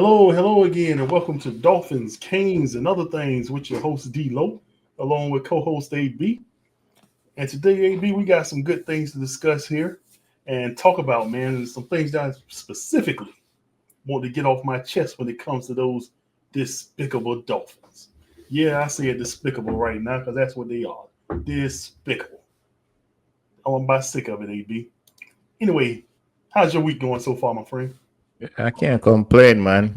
Hello again, and welcome to Dolphins, Canes, and Other Things with your host D Lo, along with co-host AB. And today, AB, we got some good things to discuss here and talk about, man, and some things that I specifically want to get off my chest when it comes to those despicable Dolphins. Yeah, I say it despicable right now because that's what they are. Despicable. I'm about sick of it, AB. Anyway, how's your week going so far, my friend? I can't complain, man.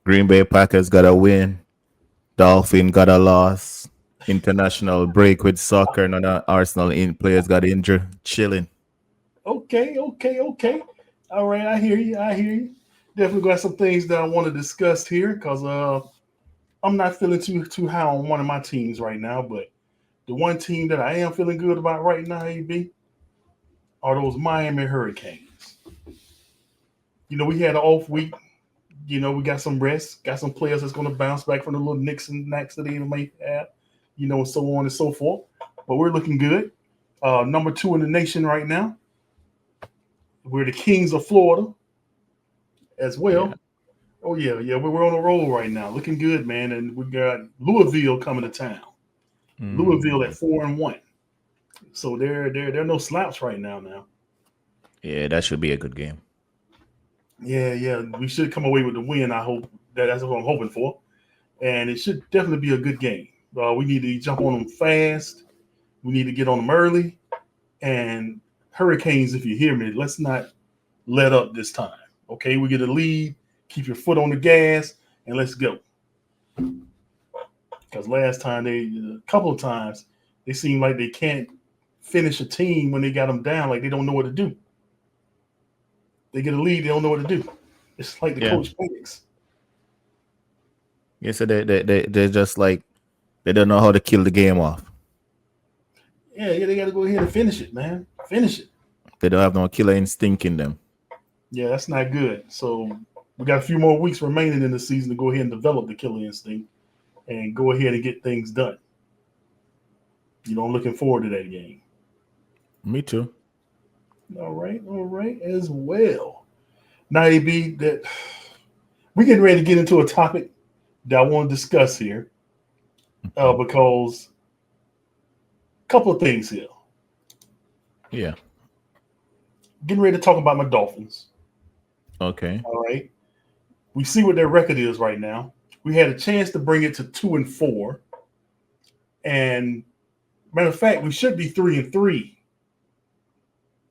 Green Bay Packers got a win. Dolphin got a loss. International break with soccer. None of Arsenal players got injured. Chilling. Okay. All right, I hear you. I hear you. Definitely got some things that I want to discuss here because I'm not feeling too high on one of my teams right now. But the one team that I am feeling good about right now, AB, are those Miami Hurricanes. We had an off week. We got some rest, got some players that's going to bounce back from the little nicks and knacks that they may have, and so on and so forth. But we're looking good. Number two in the nation right now. We're the Kings of Florida as Yeah. well. Oh yeah. We're on a roll right now, looking good, man. And we got Louisville coming to town. Louisville at Mm. 4-1, so they're no slouch right now. Now, Yeah, that should be a good game. yeah, we should come away with the win. I hope that's what I'm hoping for, and it should definitely be a good game. We need to jump on them fast. We need to get on them early. And Hurricanes, if you hear me, let's not let up this time. Okay, we get a lead. Keep your foot on the gas, and let's go. Because last time a couple of times, they seem like they can't finish a team when they got them down. Like they don't know what to do. They get a lead, they don't know what to do. It's like the Yeah. coach panics. Yeah, so they're just like, they don't know how to kill the game off. Yeah, they got to go ahead and finish it, man. Finish it. They don't have no killer instinct in them. Yeah, that's not good. So we got a few more weeks remaining in the season to go ahead and develop the killer instinct and go ahead and get things done. I'm looking forward to that game. Me too. All right, as well. Now, AB, that we're getting ready to get into a topic that I want to discuss here Mhm. because a couple of things here. Yeah. Getting ready to talk about my Dolphins. Okay. All right, we see what their record is right now. We had a chance to bring it to 2-4, and matter of fact, we should be 3-3.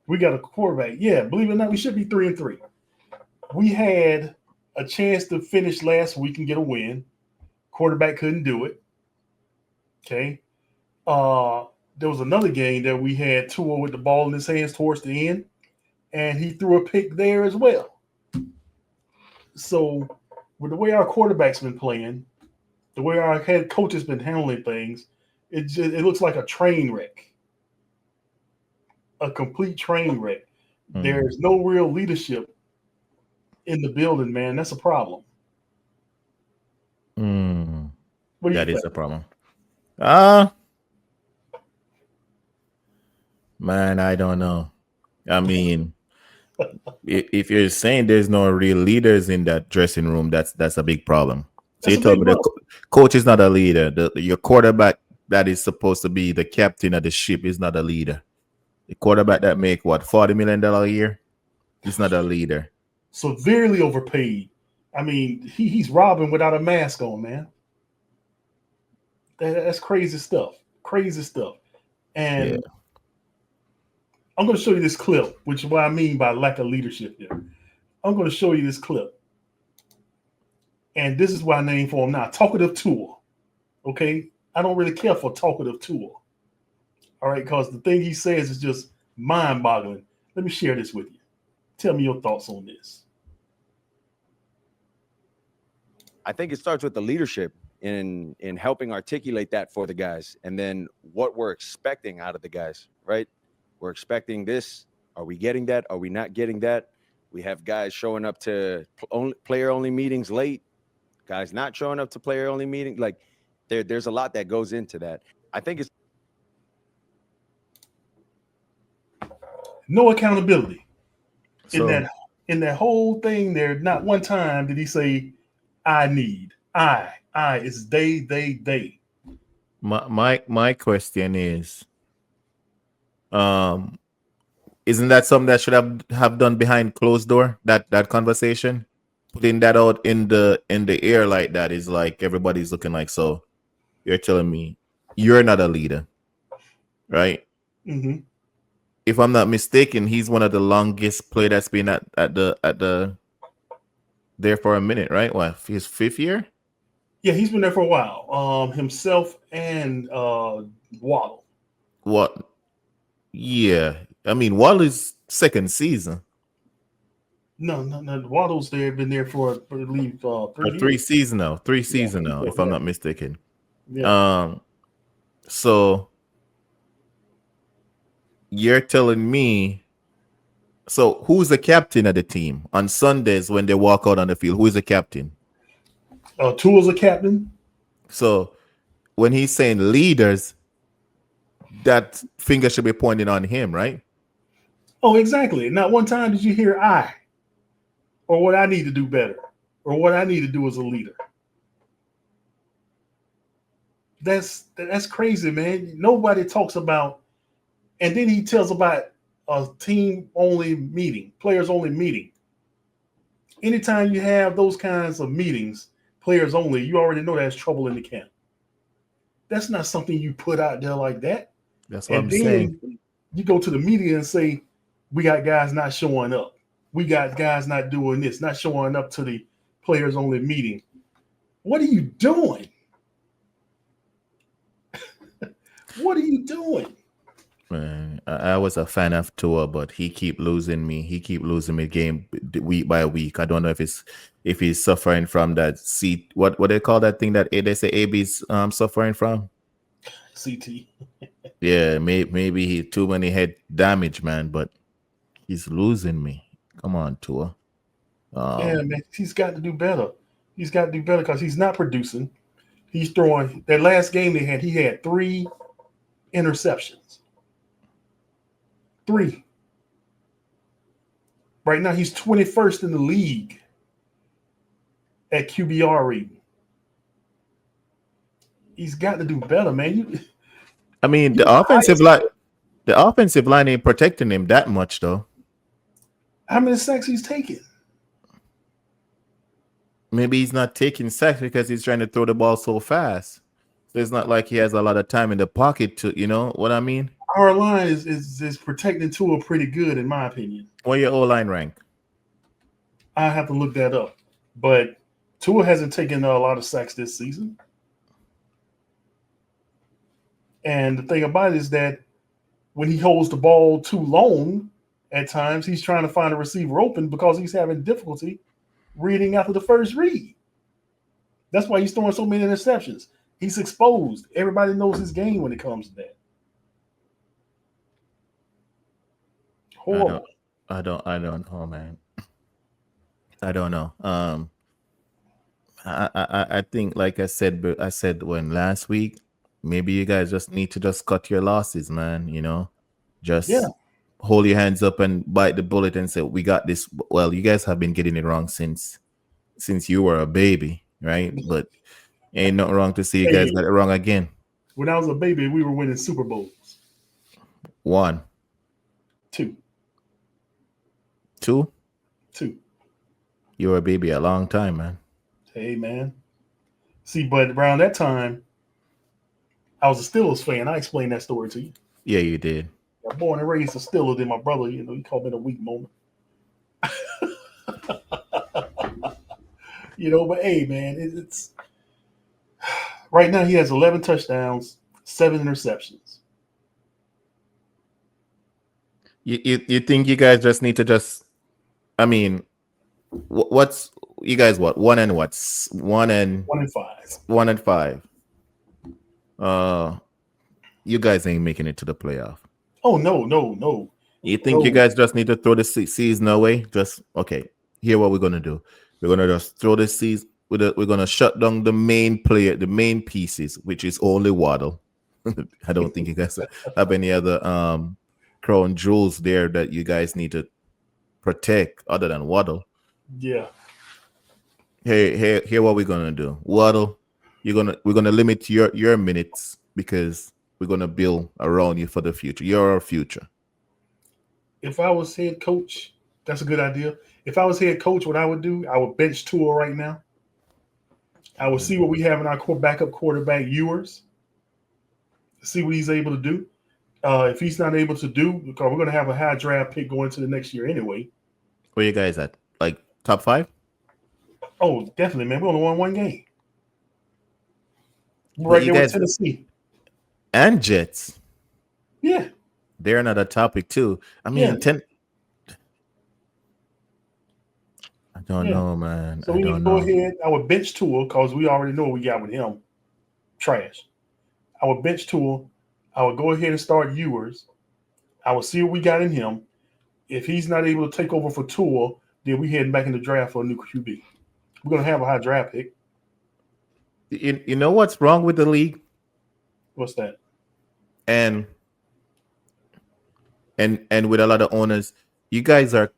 We got a quarterback. Yeah, believe it or not, we should be 3-3. We had a chance to finish last week and get a win. Quarterback couldn't do it. Okay. Uh, there was another game that we had Tua with the ball in his hands towards the end, and he threw a pick there as well. So, with the way our quarterback's been playing, the way our head coach has been handling things, it looks like a train wreck, a complete train wreck. Mm. There's no real leadership in the building, man. That's a problem. Mm. What do you That think? is a problem. Ah, man, I don't know. I mean, if you're saying there's no real leaders in that dressing room, that's a big problem. So That's you a told big me the problem. coach is not a leader. Your quarterback that is supposed to be the captain of the ship is not a leader. The quarterback that make what $40 million a year is not a leader. Severely overpaid. I mean, he's robbing without a mask on, man. That's crazy stuff. Crazy stuff. Yeah. And I'm going to show you this clip, which is what I mean by lack of leadership here. I'm going to show you this clip. And this is what I name for him now talkative tool. Okay. I don't really care for talkative tool. All right. Because the thing he says is just mind boggling. Let me share this with you. Tell me your thoughts on this. I think it starts with the leadership in helping articulate that for the guys, and then what we're expecting out of the guys. Right? We're expecting this. Are we getting that? Are we not getting that? We have guys showing up to player only meetings late. Guys not showing up to player only meetings. Like there's a lot that goes into that. I think it's No accountability in So that In that whole thing there, not one time did he say, I need. I. It's they. My question is, um, isn't that something that should have done behind closed door? That conversation, putting that out in the air like that is like everybody's looking like, so you're telling me you're not a leader, right? Mm-hmm. If I'm not mistaken, he's one of the longest play that's been at the there for a minute, right? What, his fifth year? Yeah, he's been there for a while. Himself and Waddle. What? Yeah, I mean, Wally's second season No. Waddle's there. Been there for I believe or 3 years. three Yeah, season now, if I'm yeah, not mistaken. yeah. Um, so you're telling me, so who's the captain of the team on Sundays when they walk out on the field? Who is the captain? Tua's a captain. So when he's saying leaders, that finger should be pointing on him, right? Oh, exactly. Not one time did you hear I or what I need to do better or what I need to do as a leader. That's crazy, man. Nobody talks about, and then he tells about a team only meeting, players only meeting. Anytime you have those kinds of meetings, players only, you already know there's trouble in the camp. That's not something you put out there like that. That's what And I'm saying. then you go to the media and say, we got guys not showing up. We got guys not doing this, not showing up to the players only meeting. What are you doing? What are you doing? Man, I was a fan of Tua, but he keep losing me. He keep losing me game week by week. I don't know if he's suffering from that seat. What they call that thing that they say AB's suffering from? CT. Yeah, maybe he too many head damage, man. But he's losing me. Come on, Tua. Yeah, man, he's got to do better. He's got to do better because he's not producing. He's throwing that last game they had. He had 3 interceptions. 3. Right now, he's 21st in the league at QBR rating. He's got to do better, man. I mean, He's the highest. the offensive line ain't protecting him that much, though. How many sacks he's taking? Maybe he's not taking sacks because he's trying to throw the ball so fast. So it's not like he has a lot of time in the pocket to, you know what I mean? Our line is protecting Tua pretty good, in my opinion. What your O line rank? I have to look that up. But Tua hasn't taken a lot of sacks this season. And the thing about it is that when he holds the ball too long, at times he's trying to find a receiver open because he's having difficulty reading after the first read. That's why he's throwing so many interceptions. He's exposed. Everybody knows his game when it comes to that. Horrible. I don't know, man. I don't know. I think, like I said when last week, maybe you guys just need to just cut your losses, man. You know, just Yeah. hold your hands up and bite the bullet and say, we got this. Well, you guys have been getting it wrong since you were a baby, right? But ain't nothing wrong to see you guys Hey, got it wrong again. when I was a baby, we were winning Super Bowls. 1, 2. 2. 2. You were a baby a long time, man. Hey, man. See, but around that time, I was a Steelers fan. I explained that story to you. Yeah, you did. I'm born and raised a Steelers. Then my brother, he called me in a weak moment. But hey, man, it's right now he has 11 touchdowns, 7 interceptions. You think you guys just need to just? I mean, what's you guys? What 1 and what's 1 and 1-5. 1 and 5? You guys ain't making it to the playoff. Oh no. You think you guys just need to throw the season away? Just okay. Here, what we're gonna do? We're gonna just throw the season. We're gonna shut down the main player, the main pieces, which is only Waddle. I don't think you guys have any other crown jewels there that you guys need to protect other than Waddle. Yeah. Hey, here what we're gonna do. Waddle, we're gonna limit your minutes because we're gonna build around you for the future. You're our future. If I was head coach, that's a good idea. If I was head coach, what I would do, I would bench Tua right now. I would see what we have in our backup quarterback, Ewers, see what he's able to do. If he's not able to do, because we're going to have a high draft pick going into the next year anyway. Where you guys at? Like top 5? Oh, definitely, man. We only won one game. We're But right you there with guys Tennessee. and Jets, Yeah, they're another topic too. I yeah, mean, I don't yeah. know, man. So I we need to don't go know. ahead. I would bench Tua because we already know what we got with him. Trash. I would bench Tua. I would go ahead and start Ewers. I would see what we got in him. If he's not able to take over for Tua, then we heading back in the draft for a new QB. We're gonna have a high draft pick. You know what's wrong with the league? What's that? And and with a lot of owners, you guys are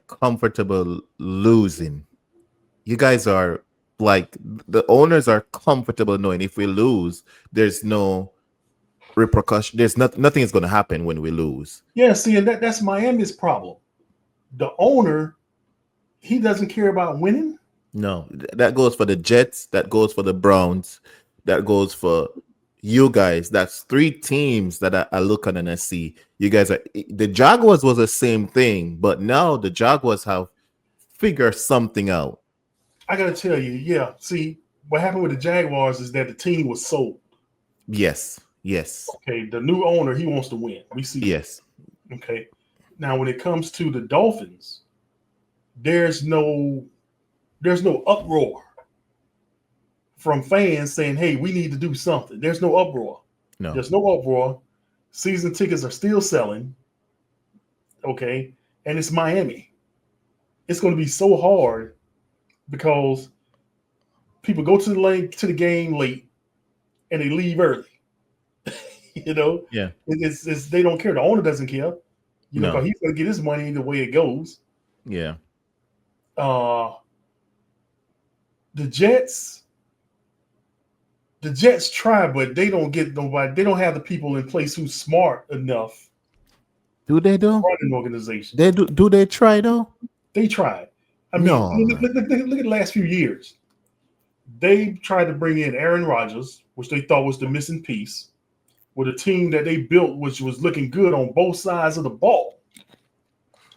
comfortable losing. You guys are like the owners are comfortable knowing if we lose, there's no repercussion. There's nothing is going to happen when we lose. Yeah, see, and that's Miami's problem. The owner, he doesn't care about winning. No, that goes for the Jets. That goes for the Browns. That goes for you guys. That's 3 teams that I look at and I see. You guys are the Jaguars was the same thing, but now the Jaguars have figured something out. I gotta tell you, yeah. See, what happened with the Jaguars is that the team was sold. Yes, yes, Okay, the new owner, he wants to win. We see that. yes. Okay. Now, when it comes to the Dolphins, there's no uproar from fans saying, "Hey, we need to do something." There's no uproar. No, There's no uproar. Season tickets are still selling. Okay, and it's Miami. It's going to be so hard because people go to the game late and they leave early. You know, yeah, it's they don't care. The owner doesn't care. You know, no, because he's going to get his money the way it goes. yeah. Uh, the Jets, the Jets try, but they don't get nobody. They don't have the people in place who's smart enough Do they to though? run an organization. They do. Do they try though? They tried. I mean, No, look at the last few years. They tried to bring in Aaron Rodgers, which they thought was the missing piece, with a team that they built, which was looking good on both sides of the ball.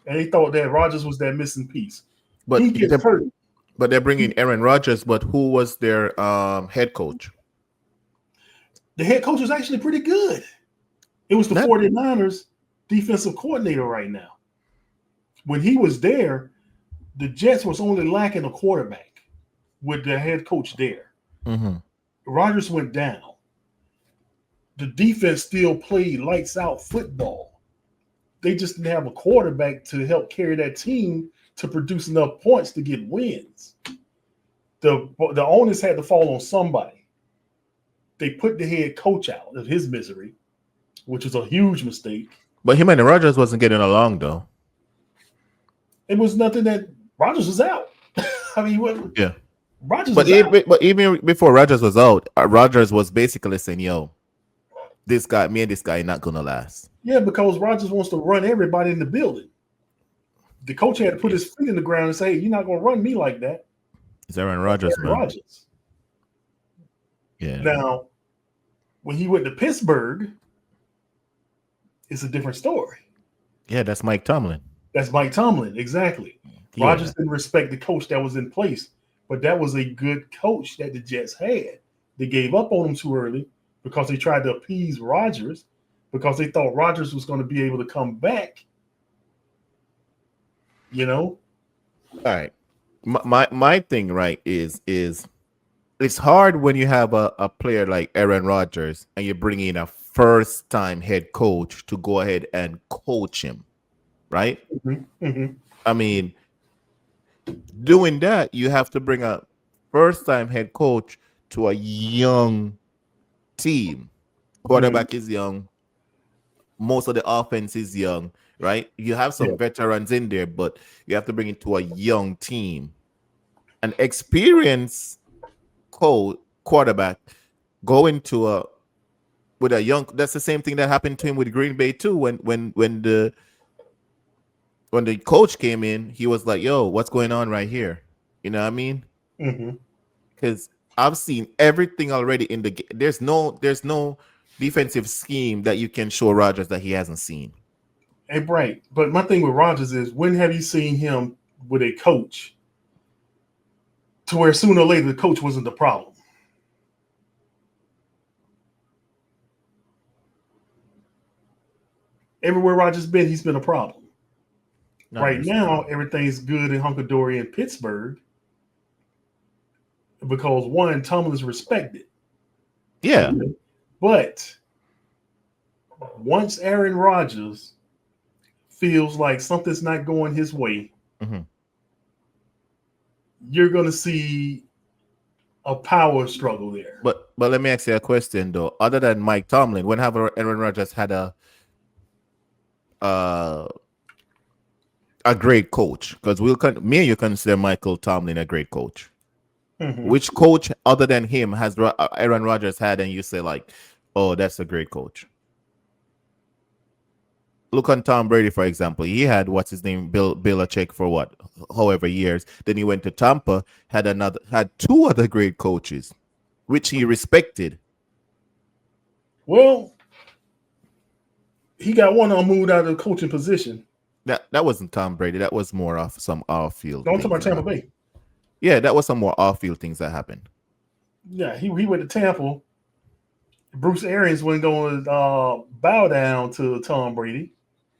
And they thought that Rodgers was that missing piece. but He gets hurt. they're bringing Aaron Rodgers. But who was their head coach? The head coach was actually pretty good. It was the That 49ers defensive coordinator right now. When he was there, the Jets was only lacking a quarterback with the head coach there. mhm. Rodgers went down. The defense still played lights out football. They just didn't have a quarterback to help carry that team to produce enough points to get wins. The onus had to fall on somebody. They put the head coach out of his misery, which was a huge mistake. But him and Rodgers wasn't getting along though. It was nothing that Rodgers was out. I mean, Yeah. Rodgers But was out. even before Rodgers was out, Rodgers was basically saying, "Yo, me and this guy are not gonna last." Yeah, because Rodgers wants to run everybody in the building. The coach had to put his feet in the ground and say, "Hey, you're not going to run me like that." It's Aaron Rodgers, Aaron man. Rodgers. Yeah. Now, when he went to Pittsburgh, it's a different story. Yeah, that's Mike Tomlin. That's Mike Tomlin, exactly. Yeah. Rodgers didn't respect the coach that was in place, but that was a good coach that the Jets had. They gave up on him too early because they tried to appease Rodgers because they thought Rodgers was going to be able to come back. You know? All right. My thing, right, is it's hard when you have a player like Aaron Rodgers and you bring in a first time head coach to go ahead and coach him, right? Mm-hmm. Mm-hmm. I mean, doing that, you have to bring a first time head coach to a young team. Quarterback is young. Most of the offense is young. right? You have Yeah. some veterans in there, but you have to bring it to a young team. An experienced quarterback going to a with a young. That's the same thing that happened to him with Green Bay too. When the coach came in, he was like, "Yo, what's going on right here?" You know what I mean? Mm-hmm. Because I've seen everything already in the game. There's no defensive scheme that you can show Rodgers that he hasn't seen. Hey, right. But my thing with Rodgers is, when have you seen him with a coach to where sooner or later the coach wasn't the problem? Everywhere Rodgers been, he's been a problem. Not Right necessarily. now, everything's good and hunky dory in Pittsburgh because one, Tomlin's respected. Yeah. Okay. But once Aaron Rodgers feels like something's not going his way, Mm-hmm. you're going to see a power struggle there. But let me ask you a question though. Other than Mike Tomlin, when have Aaron Rodgers had uh, a great coach? Because me and you consider Michael Tomlin a great coach. Mm-hmm. Which coach other than him has Aaron Rodgers had, and you say like, oh, that's a great coach? Look on Tom Brady, for example. He had what's his name, Bill Belichick for what, however years. Then he went to Tampa, had two other great coaches, which he respected. Well, he got one on moved out of the coaching position. That wasn't Tom Brady. That was more of some off field Don't talk things about that Tampa happened. Bay. Yeah, that was some more off field things that happened. Yeah, he went to Tampa. Bruce Arians wasn't going to bow down to Tom Brady.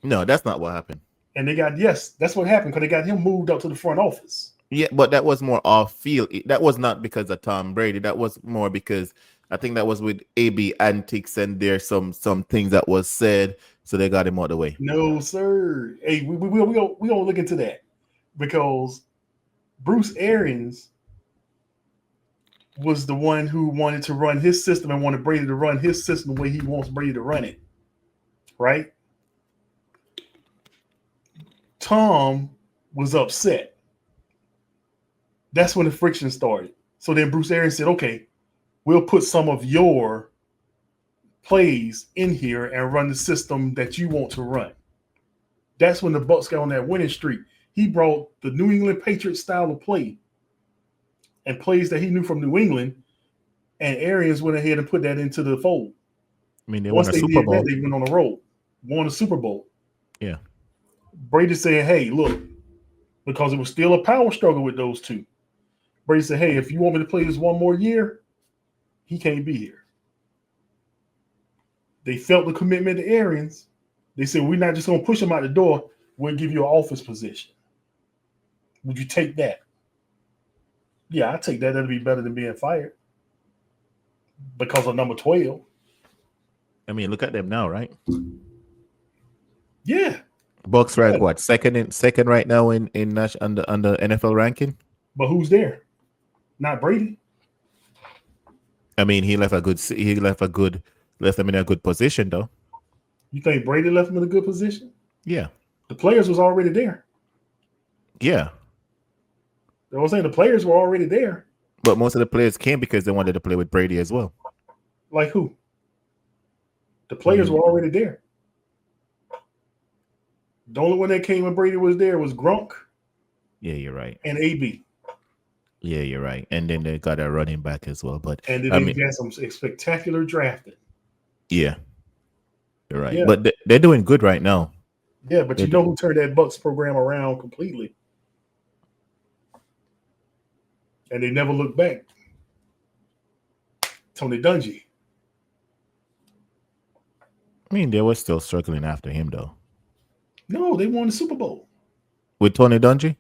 No, that's not what happened. And they got, yes, that's what happened because they got him moved up to the front office. Yeah, but that was more off field. That was not because of Tom Brady. That was more because I think that was with AB antics, and there's some things that was said, so they got him out of the way. No, sir. Hey, we gonna look into that because Bruce Arians was the one who wanted to run his system and wanted Brady to run his system the way he wants Brady to run it. Right? Tom was upset. That's when the friction started. So then Bruce Arians said, okay, we'll put some of your plays in here and run the system that you want to run. That's when the Bucs got on that winning streak. He brought the New England Patriots style of play and plays that he knew from New England, and Arians went ahead and put that into the fold. I mean, they won Once a they Super did that, Bowl. they went on a roll, won a Super Bowl. Yeah. Brady said, hey, look, because it was still a power struggle with those two. Brady said, hey, if you want me to play this one more year, he can't be here. They felt the commitment to Arians. They said, we're not just going to push him out the door. We'll give you an office position. Would you take that? Yeah, I take that. That'll be better than being fired because of number 12. I mean, look at them now, right? Yeah. Bucks rank what, second right now in under NFL ranking. But who's there? Not Brady. I mean, left them in a good position though. You think Brady left him in a good position? Yeah. The players was already there. Yeah. I was saying the players were already there. But most of the players came because they wanted to play with Brady as well. Like who? The players were already there. The only one that came when Brady was there was Gronk. Yeah, you're right. And AB. Yeah, you're right. And then they got a running back as well. But and then they got some spectacular drafting. Yeah, you're right. Yeah. But they're doing good right now. Yeah, but you know who turned that Bucs program around completely? And they never looked back. Tony Dungy. I mean, they were still struggling after him, though. No, they won the Super Bowl. With Tony Dungy?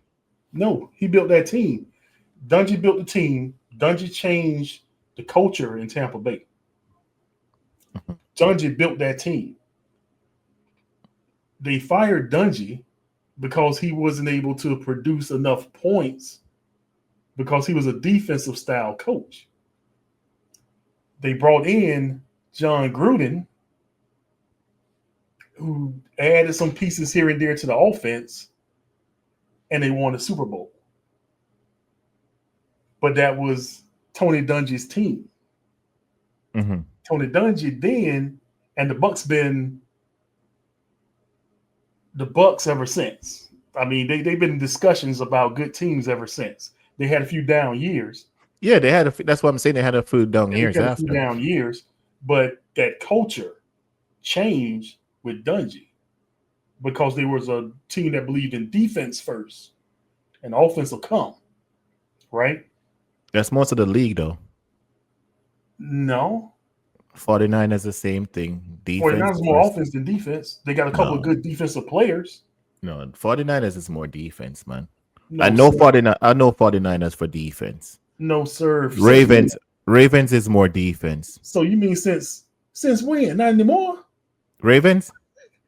No, he built that team. Dungy built the team. Dungy changed the culture in Tampa Bay. Dungy built that team. They fired Dungy because he wasn't able to produce enough points because he was a defensive style coach. They brought in John Gruden, who added some pieces here and there to the offense, and they won the Super Bowl. But that was Tony Dungy's team. Mm-hmm. Tony Dungy then, and the Bucks been the Bucks ever since. I mean, they've been in discussions about good teams ever since. They had a few down years. Yeah, they had that's what I'm saying. They had a few down They've years had a few after. down years, but that culture changed with Dungy because there was a team that believed in defense first, and offense will come, right? That's most of the league, though. No, 49ers the same thing. Defense 49ers more first. offense than defense. They got a couple of No, good defensive players. no. 49ers is more defense, man. No, I know sir. 49. I know 49ers for defense. No, sir. Ravens is more defense. So you mean since when? Not anymore? Ravens,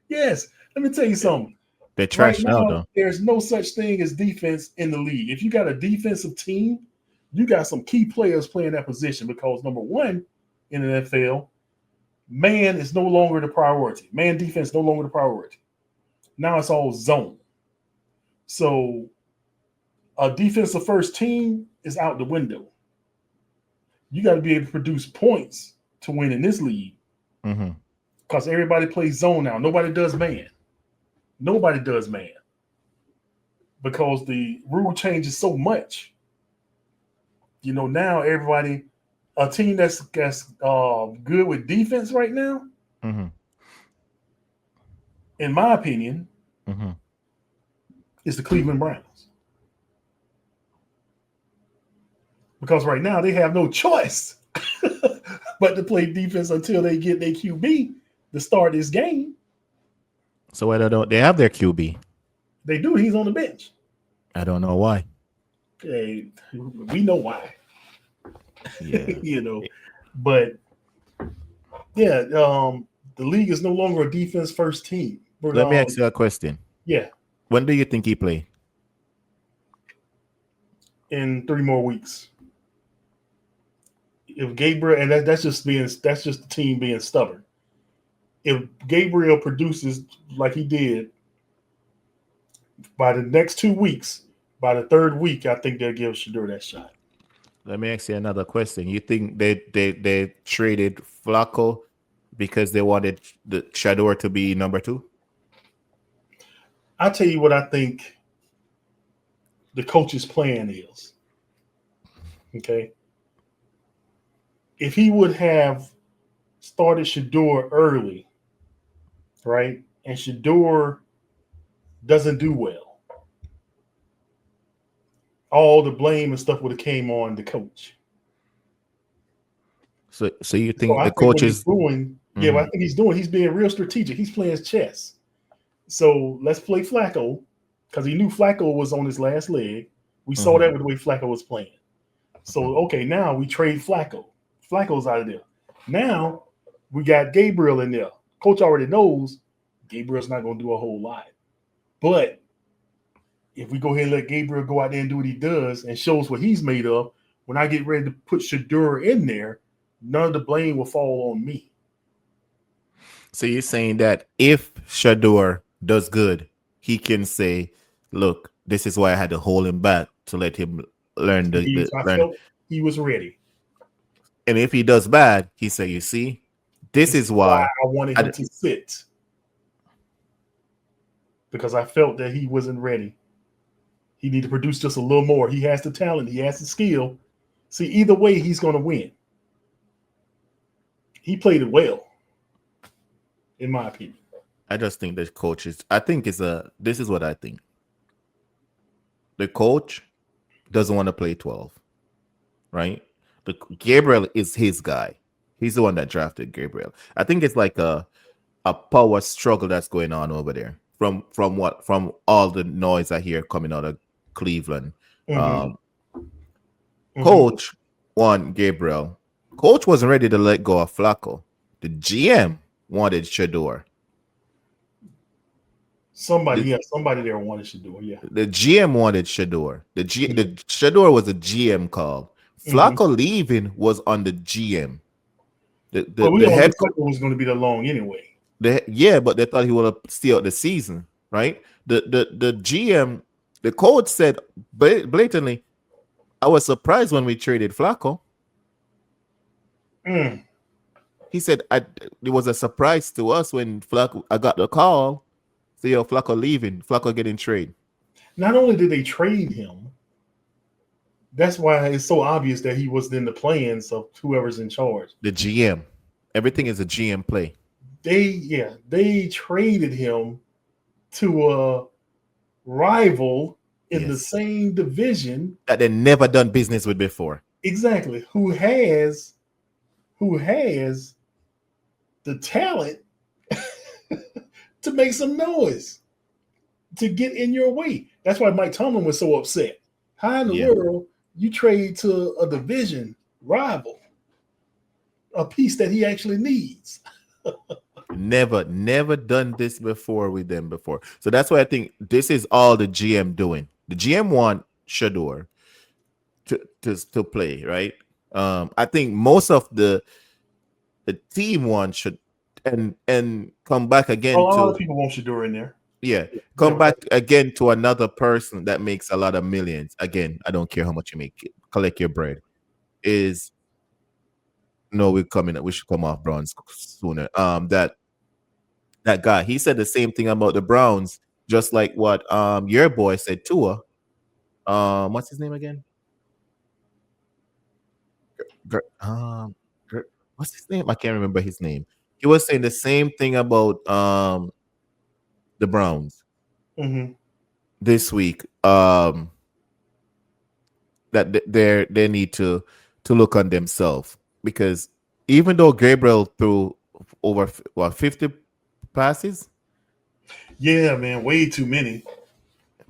Yes. Let me tell you something. they're Right trash now, now, though. there's no such thing as defense in the league. If you got a defensive team, you got some key players playing that position because number one in the NFL, man is no longer the priority. Man defense no longer the priority. Now it's all zone. So a defensive first team is out the window. You got to be able to produce points to win in this league Mm-hmm. because everybody plays zone now. Nobody does man. Nobody does man because the rule changes so much. You know, now everybody, a team that's good with defense right now, Mm-hmm. in my opinion, Mm-hmm. is the Cleveland Browns. Because right now they have no choice but to play defense until they get their QB to start this game. So I don't know. They have their QB. They do. He's on the bench. I don't know why. Hey, we know why. Yeah. You know, but yeah, the league is no longer a defense first team. But, Let me ask you a question. Yeah, When do you think he play? in 3 more weeks. If Gabriel, and that's just the team being stubborn. If Gabriel produces like he did by the next 2 weeks, by the 3rd week, I think they'll give Shador that shot. Let me ask you another question. You think they traded Flacco because they wanted the Shador to be number 2? I'll tell you what I think the coach's plan is. Okay. If he would have started Shador early, right, and Shador doesn't do well, all the blame and stuff would have came on the coach. So you So think I the think coach what he's is doing, yeah, what I think he's being real strategic. He's playing chess. So let's play Flacco because he knew Flacco was on his last leg. We saw that with the way Flacco was playing. So, okay, now we trade Flacco. Flacco's out of there. Now we got Gabriel in there. Coach already knows Gabriel's not going to do a whole lot. But if we go ahead and let Gabriel go out there and do what he does and shows what he's made of, when I get ready to put Shador in there, none of the blame will fall on me. So you're saying that if Shador does good, he can say, "Look, this is why I had to hold him back to let him learn I felt he was ready. And if he does bad, he say, "You see, this is why I wanted him to sit because I felt that he wasn't ready. He need to produce just a little more. He has the talent. He has the skill. See, either way, he's going to win. He played it well, in my opinion. I just think the coach is. I think this is what I think. The coach doesn't want to play 12, right? Gabriel is his guy. He's the one that drafted Gabriel. I think it's like a power struggle that's going on over there from all the noise I hear coming out of Cleveland. Coach won Gabriel. Coach wasn't ready to let go of Flacco. The GM wanted Shador. Somebody there wanted Shador. Yeah, the GM wanted Shador. The Shador was a GM call. Flacco leaving was on the GM. But we The all head knew Flacco was going to be that long anyway. But they thought he would have stay out the season, right? The GM, the coach said blatantly, I was surprised when we traded Flacco. Mm. He said it was a surprise to us when Flacco I got the call. So yo, Flacco leaving, Flacco getting trade. Not only did they trade him, that's why it's so obvious that he was in the plans of whoever's in charge. The GM. Everything is a GM play. They traded him to a rival in the Yes. same division, That they never done business with before. exactly, who has the talent to make some noise, to get in your way. That's why Mike Tomlin was so upset. How in the Yeah. world you trade to a division rival a piece that he actually needs? Never done this before with them before. So that's why I think this is all the GM doing. The GM want Shador to play, right? I think most of the team want should and come back A again lot of to people want Shador in there. yeah, Yeah, come back again to another person that makes a lot of millions. Again, I don't care how much you make, collect your bread. Is no, we're coming. We should come off Browns sooner. That guy, he said the same thing about the Browns, just like what your boy said Tua. What's his name again? Gr- Um, what's his name? I can't remember his name. He was saying the same thing about the Browns hmm this week. That they need to look on themselves because even though Gabriel threw over 50 passes, yeah, man, way too many.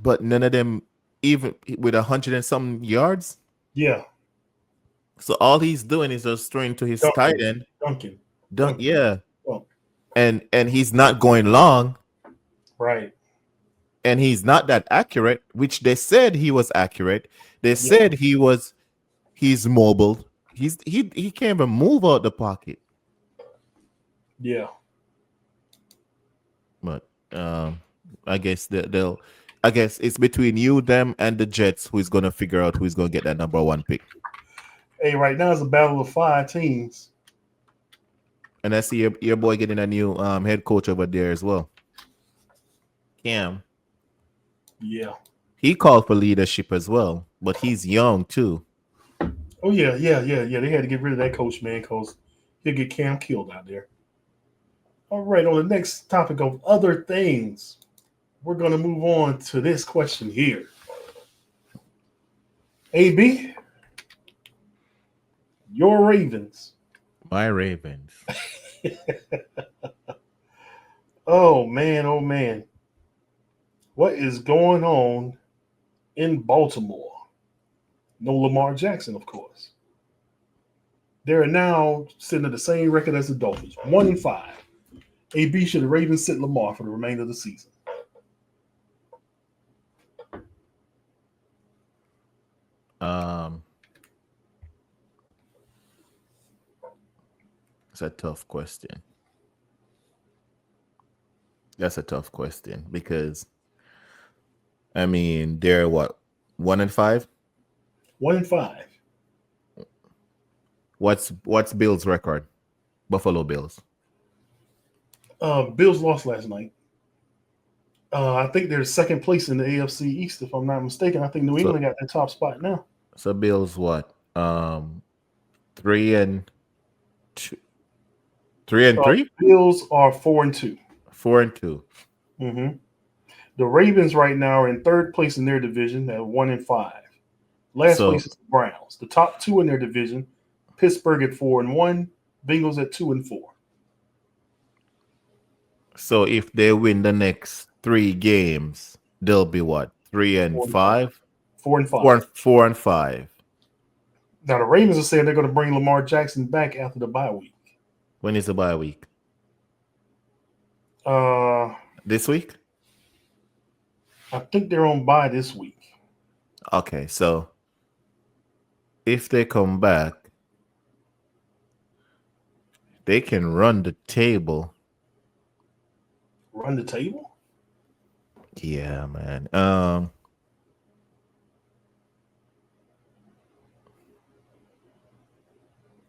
but none of them even with 100 and some yards. Yeah, So all he's doing is just throwing to his tight Duncan, end, Duncan, dunk, Duncan, yeah, Duncan. and he's not going long, Right. and he's not that accurate, which they said he was accurate. They Yeah, said he's mobile. He can't even move out the pocket. yeah. But I guess they'll. I guess it's between you, them, and the Jets who's gonna figure out who's gonna get that number one pick. Hey, right now it's a battle of 5 teams. And I see your boy getting a new head coach over there as well. Cam. Yeah. He called for leadership as well, but he's young too. Oh yeah. They had to get rid of that coach, man, because he'll get Cam killed out there. All right, on the next topic of other things, we're gonna move on to this question here. AB, your Ravens. My Ravens. Oh man, oh man. What is going on in Baltimore? No Lamar Jackson, of course. They're now sitting at the same record as the Dolphins, 1-5. AB, should the Ravens sit Lamar for the remainder of the season? Um, it's a tough question. That's a tough question because I mean they're what 1-5. 1-5. What's Bills' record? Buffalo Bills. Bills lost last night. I think they're second place in the AFC East, if I'm not mistaken. I think New So England got that top spot now. so Bills what? 3 and 2, 3 and 3, Bills are 4-2. 4-2. hmm The Ravens right now are in third place in their division at 1-5. Last So place is the Browns. The top two in their division, Pittsburgh at 4-1, Bengals at 2-4. so if they win the next 3 games, they'll be what? Three and 4-5. five, 4-5. four and five. Now the Ravens are saying they're going to bring Lamar Jackson back after the bye week. When is the bye week? Uh, This week? I think they're on bye this week. Okay, so if they come back, they can run the table Run the table? Yeah, man.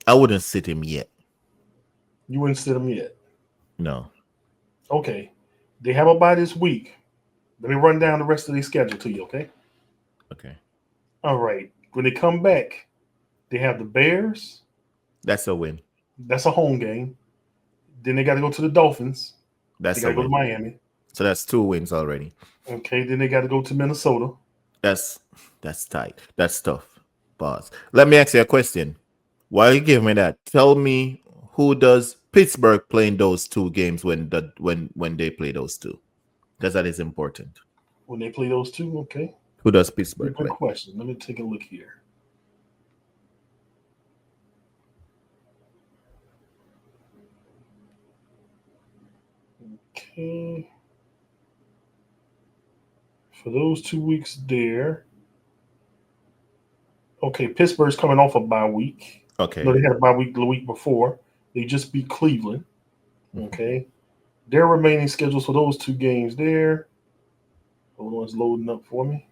I wouldn't sit him yet. You wouldn't sit them yet. No. Okay. They have a bye this week. Let me run down the rest of their schedule to you, okay? Okay. All right. When they come back, they have the Bears. That's a win. That's a home game. Then they got to go to the Dolphins. They That's got a to go to win. Miami. So that's 2 wins already. Okay. Then they got to go to Minnesota. That's tight. That's tough. Pause. Let me ask you a question. While you give me that, tell me who does Pittsburgh play in those 2 games when they play those two? Because that is important. When they play those two, okay. Who does Pittsburgh Good play? question. Let me take a look here. Okay. For those 2 weeks there. Okay, Pittsburgh's coming off a bye week. Okay. No, they had a bye week the week before. They just beat Cleveland. Okay. Their remaining schedules for those 2 games there. Hold on, it's loading up for me.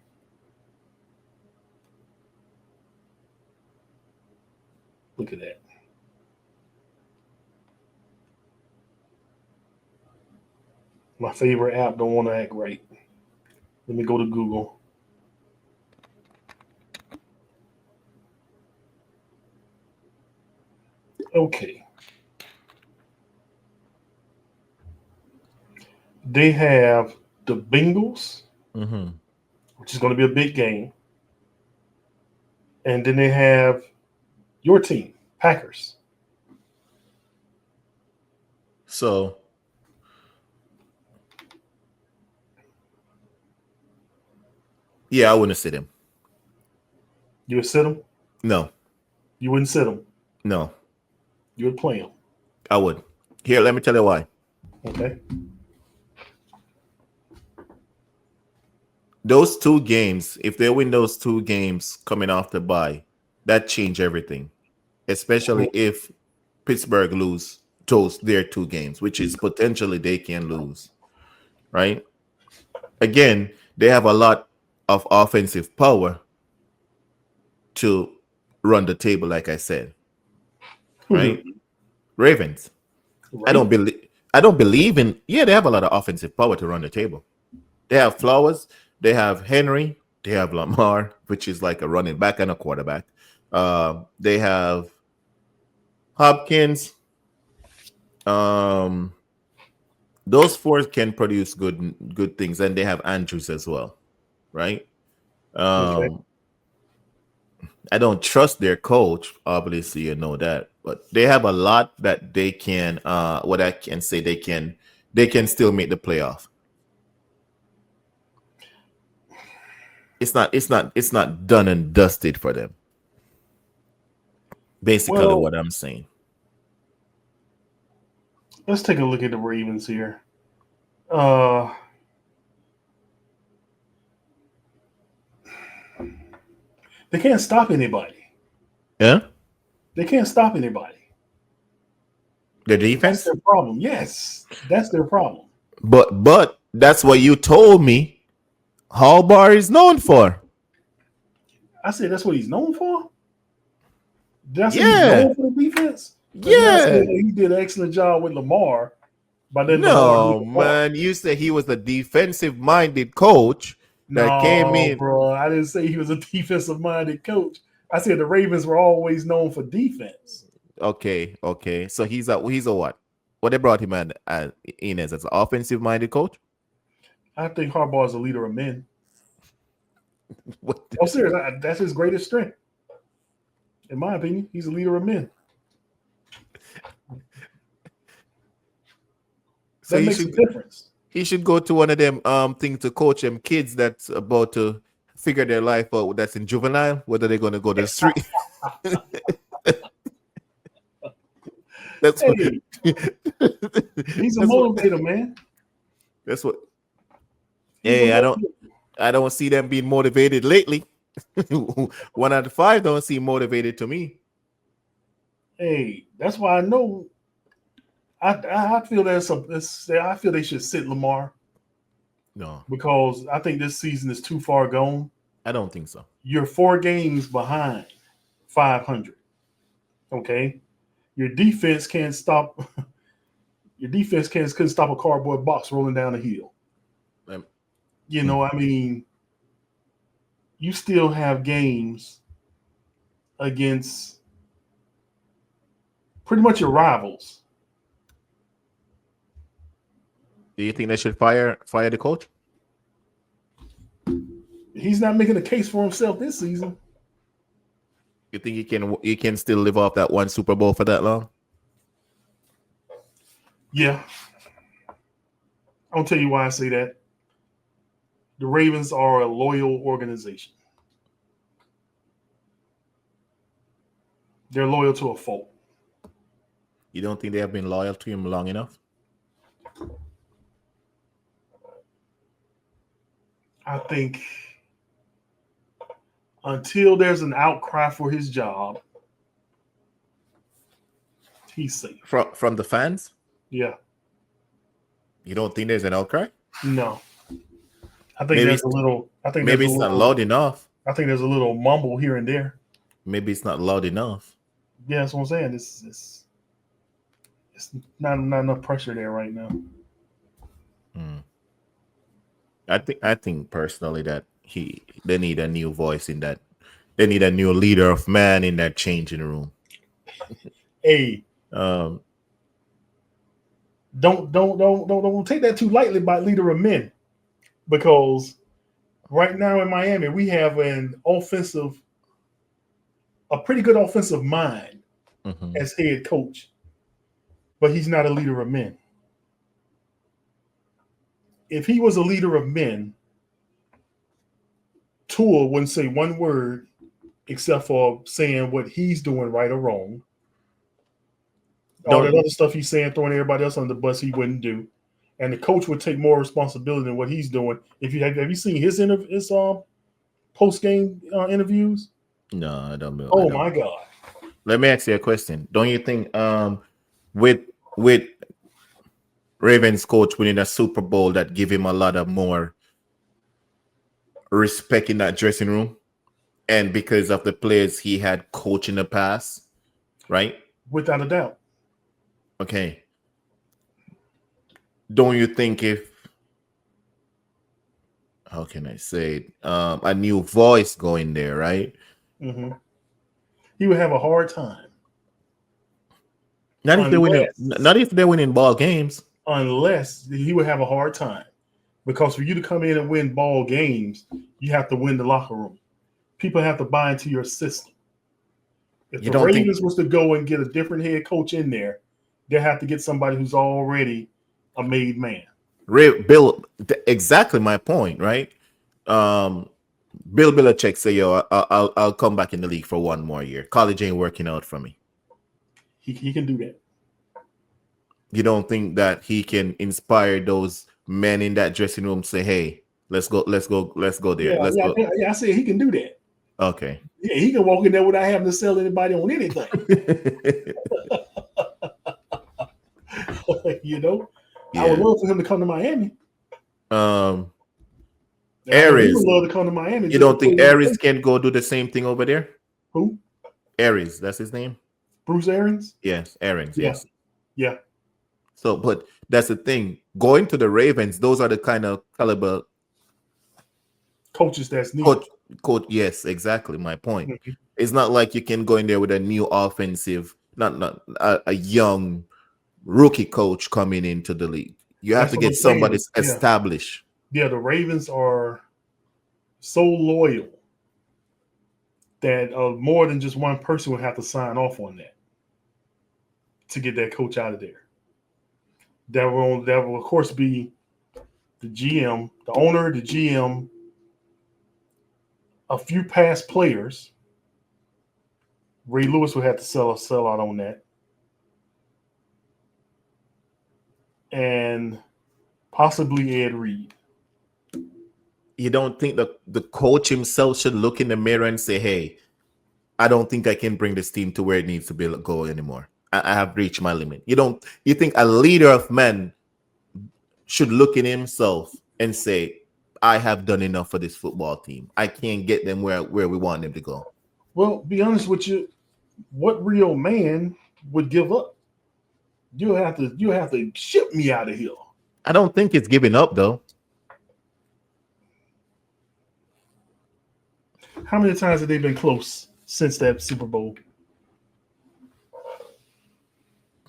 Look at that. My favorite app don't want to act right. Let me go to Google. Okay. They have the Bengals, Mm-hmm. which is going to be a big game. And then they have your team, Packers. So yeah, I wouldn't sit him. You would sit them? No. You wouldn't sit them. No. You would play them. I would. Here, let me tell you why. Okay. Those 2 games, if they win those 2 games coming off the bye, that change everything. Especially if Pittsburgh lose their 2 games, which is potentially they can lose. Right? Again, they have a lot of offensive power to run the table, like I said. Right? Ravens. I don't believe in. Yeah, they have a lot of offensive power to run the table. They have Flowers, they have Henry, they have Lamar, which is like a running back and a quarterback. They have Hopkins. Those 4 can produce good things, and they have Andrews as well, right? Okay. I don't trust their coach, obviously, you know that, but they have a lot that they can. What I can say, they can still make the playoff. It's not done and dusted for them. Basically, Well, what I'm saying. let's take a look at the Ravens here. They can't stop anybody. Yeah, They can't stop anybody. the That's defense. their problem. Yes, that's their problem. But that's what you told me. Hallbar is known for. I said that's what he's known for. Did I say he's Yeah, known for the defense? Or did I say yeah. that he did an excellent job with Lamar by letting Lamar do No, the part? man. You said he was a defensive-minded coach that came No, in. bro. I didn't say he was a defensive minded coach. I said the Ravens were always known for defense. Okay. So he's a what? What they brought him in as an offensive-minded coach? I think Harbaugh is a leader of men. What? I'm serious. That's his greatest strength. In my opinion, he's a leader of men. So That makes a difference. he should go to one of them things to coach them kids that's about to figure their life out. That's in juvenile, whether they're going to go to the street. That's what. Hey, he's a That's what. motivator, man. That's what. He's a Hey, motivator. I don't see them being motivated lately. 1 out of 5 don't seem motivated to me. Hey, that's why I know I feel I feel they should sit Lamar No, because I think this season is too far gone. I don't think so. You're 4 games behind 500. Okay, your defense can't stop. Your defense couldn't stop a cardboard box rolling down the hill. Um, You hmm. know, I mean, you still have games against pretty much your rivals. Do you think they should fire the coach? He's not making a case for himself this season. You think he can still live off that one Super Bowl for that long? Yeah, I'll tell you why I say that. The Ravens are a loyal organization. They're loyal to a fault. You don't think they have been loyal to him long enough? I think until there's an outcry for his job, he's safe. From the fans? Yeah. You don't think there's an outcry? No. I think Maybe there's a little. I think Maybe there's a it's not little. loud enough. I think there's a little mumble here and there. Maybe it's not loud enough. Yeah, that's what I'm saying. It's not enough pressure there right now. I think personally that they need a new voice in that. They need a new leader of man in that changing room. Hey, Um, don't take that too lightly by leader of men, because right now in Miami we have a pretty good offensive mind mhm. as head coach, but he's not a leader of men. If he was a leader of men, Tua wouldn't say one word except for saying what he's doing right or wrong. All that Don't other stuff he's saying, throwing everybody else under the bus, he wouldn't do. And the coach would take more responsibility than what he's doing. If you have you seen his post game interviews? no, I don't know. Oh my God! Let me ask you a question. Don't you think with Ravens coach winning a Super Bowl that give him a lot of more respect in that dressing room, and because of the players he had coached in the past, right? Without a doubt. Okay. Don't you think if how can I say it, a new voice going there, right? Mm-hmm. He would have a hard time. Not if they're winning ball games. Unless he would have a hard time. Because for you to come in and win ball games, you have to win the locker room. People have to buy into your system. If the Ravens was to go and get a different head coach in there, they have to get somebody who's already a made man. Bill, exactly my point, right? Bill Belichick say, "Yo, I'll come back in the league for one more year. College ain't working out for me." He can do that. You don't think that he can inspire those men in that dressing room? Say, "Hey, let's go there. Let's go." I said he can do that. Okay. Yeah, he can walk in there without having to sell anybody on anything. You know, yeah. I would love for him to come to Miami. Aries would love to come to Miami. You don't think Aries can go do the same thing over there? Who? Aries, that's his name. Bruce Arians? Yes, Arians. Yeah. Yes. Yeah. So, but that's the thing. Going to the Ravens, those are the kind of caliber coaches that's needed. Coach, yes, exactly. My point. Mm-hmm. It's not like you can go in there with a new offensive, not a young rookie coach coming into the league. You have to get somebody established. Yeah, the Ravens are so loyal that more than just one person would have to sign off on that to get that coach out of there. That will of course be the GM, the owner, the GM, a few past players. Ray Lewis would have to sell out on that. And possibly Ed Reed. You don't think the coach himself should look in the mirror and say, "Hey, I don't think I can bring this team to where it needs to go anymore. I have reached my limit. You think a leader of men should look in himself and say, I have done enough for this football team. I can't get them where we want them to go. Well, be honest with you, what real man would give up? You have to ship me out of here. I don't think it's giving up though. How many times have they been close since that Super Bowl?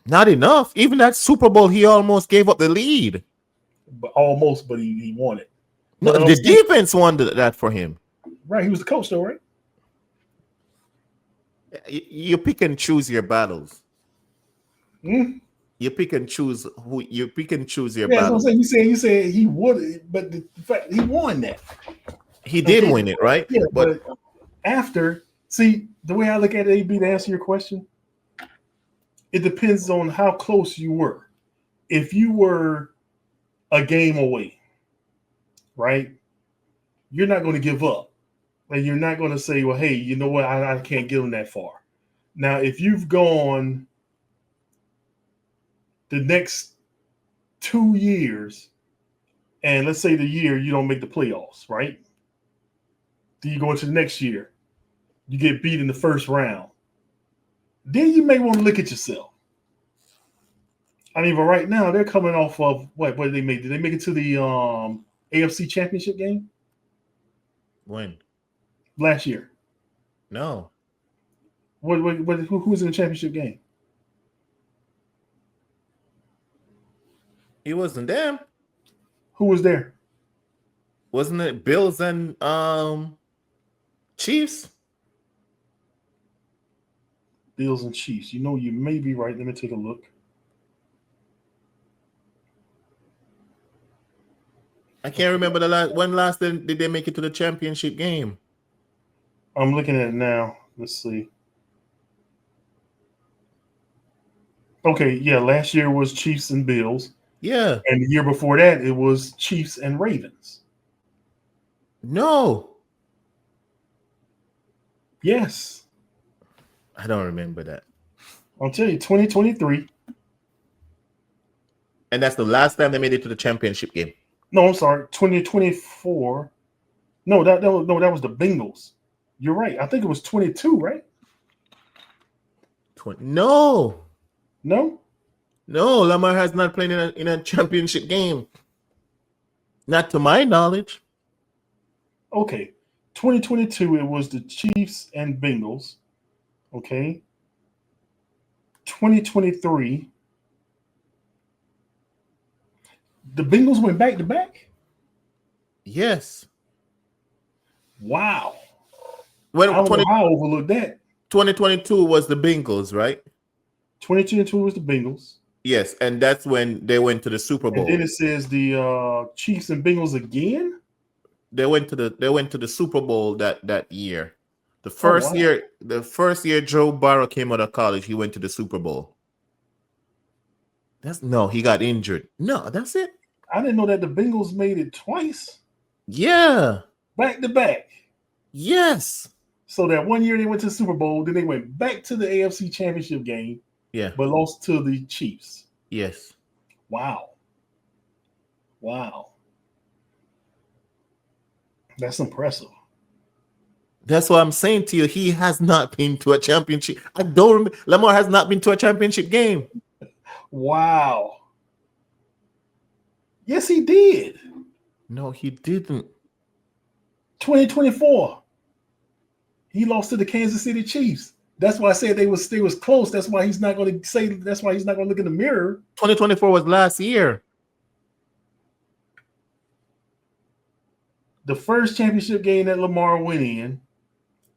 Not enough. Even that Super Bowl, he almost gave up the lead. But almost, but he won it. No, But the defense won that for him. right, he was the coach though, right? You pick and choose your battles. Hmm? You pick and choose who you pick and choose your Yeah, that's battles. what I'm saying. You said he would, but the fact he won that. He did Okay. win it, right? Yeah, but after, see, the way I look at it, AB, to answer your question, it depends on how close you were. If you were a game away, right, you're not going to give up. And you're not going to say, well, hey, you know what, I can't get them that far. Now, if you've gone the next 2 years, and let's say the year you don't make the playoffs, right? Then you go into the next year, you get beat in the first round. Then you may want to look at yourself. I mean, but right now they're coming off of what did they make? Did they make it to the AFC Championship game When? last year? No. Who was in the championship game? It wasn't them. Who was there? Wasn't it Bills and Chiefs? Bills and Chiefs. You know, you may be right. Let me take a look. I can't remember the last. When last did they make it to the championship game? I'm looking at it now. Let's see. Okay, yeah, last year was Chiefs and Bills. Yeah. And the year before that, it was Chiefs and Ravens. No. Yes. I don't remember that. I'll tell you, 2023. And that's the last time they made it to the championship game. No, I'm sorry, 2024. No, that was the Bengals. You're right. I think it was 22, right? No. No? No, Lamar has not played in a championship game. Not to my knowledge. Okay. 2022, it was the Chiefs and Bengals. Okay. 2023, the Bengals went back to back. Yes. Wow. When I don't know how I overlooked that. 2022 was the Bengals, right? 2022 was the Bengals. Yes, and that's when they went to the Super Bowl. And then it says the Chiefs and Bengals again. They went to the Super Bowl that year. The first year Joe Burrow came out of college, he went to the Super Bowl. He got injured. No, that's it. I didn't know that the Bengals made it twice. Yeah. Back to back. Yes. So that one year they went to the Super Bowl, then they went back to the AFC Championship game, Yeah. but lost to the Chiefs. Yes. Wow. That's impressive. That's what I'm saying to you. He has not been to a championship. I don't remember. Lamar has not been to a championship game. Wow. Yes, he did. No, he didn't. 2024. He lost to the Kansas City Chiefs. That's why I said they was close. That's why he's not going to say. That's why he's not going to look in the mirror. 2024 was last year. The first championship game that Lamar went in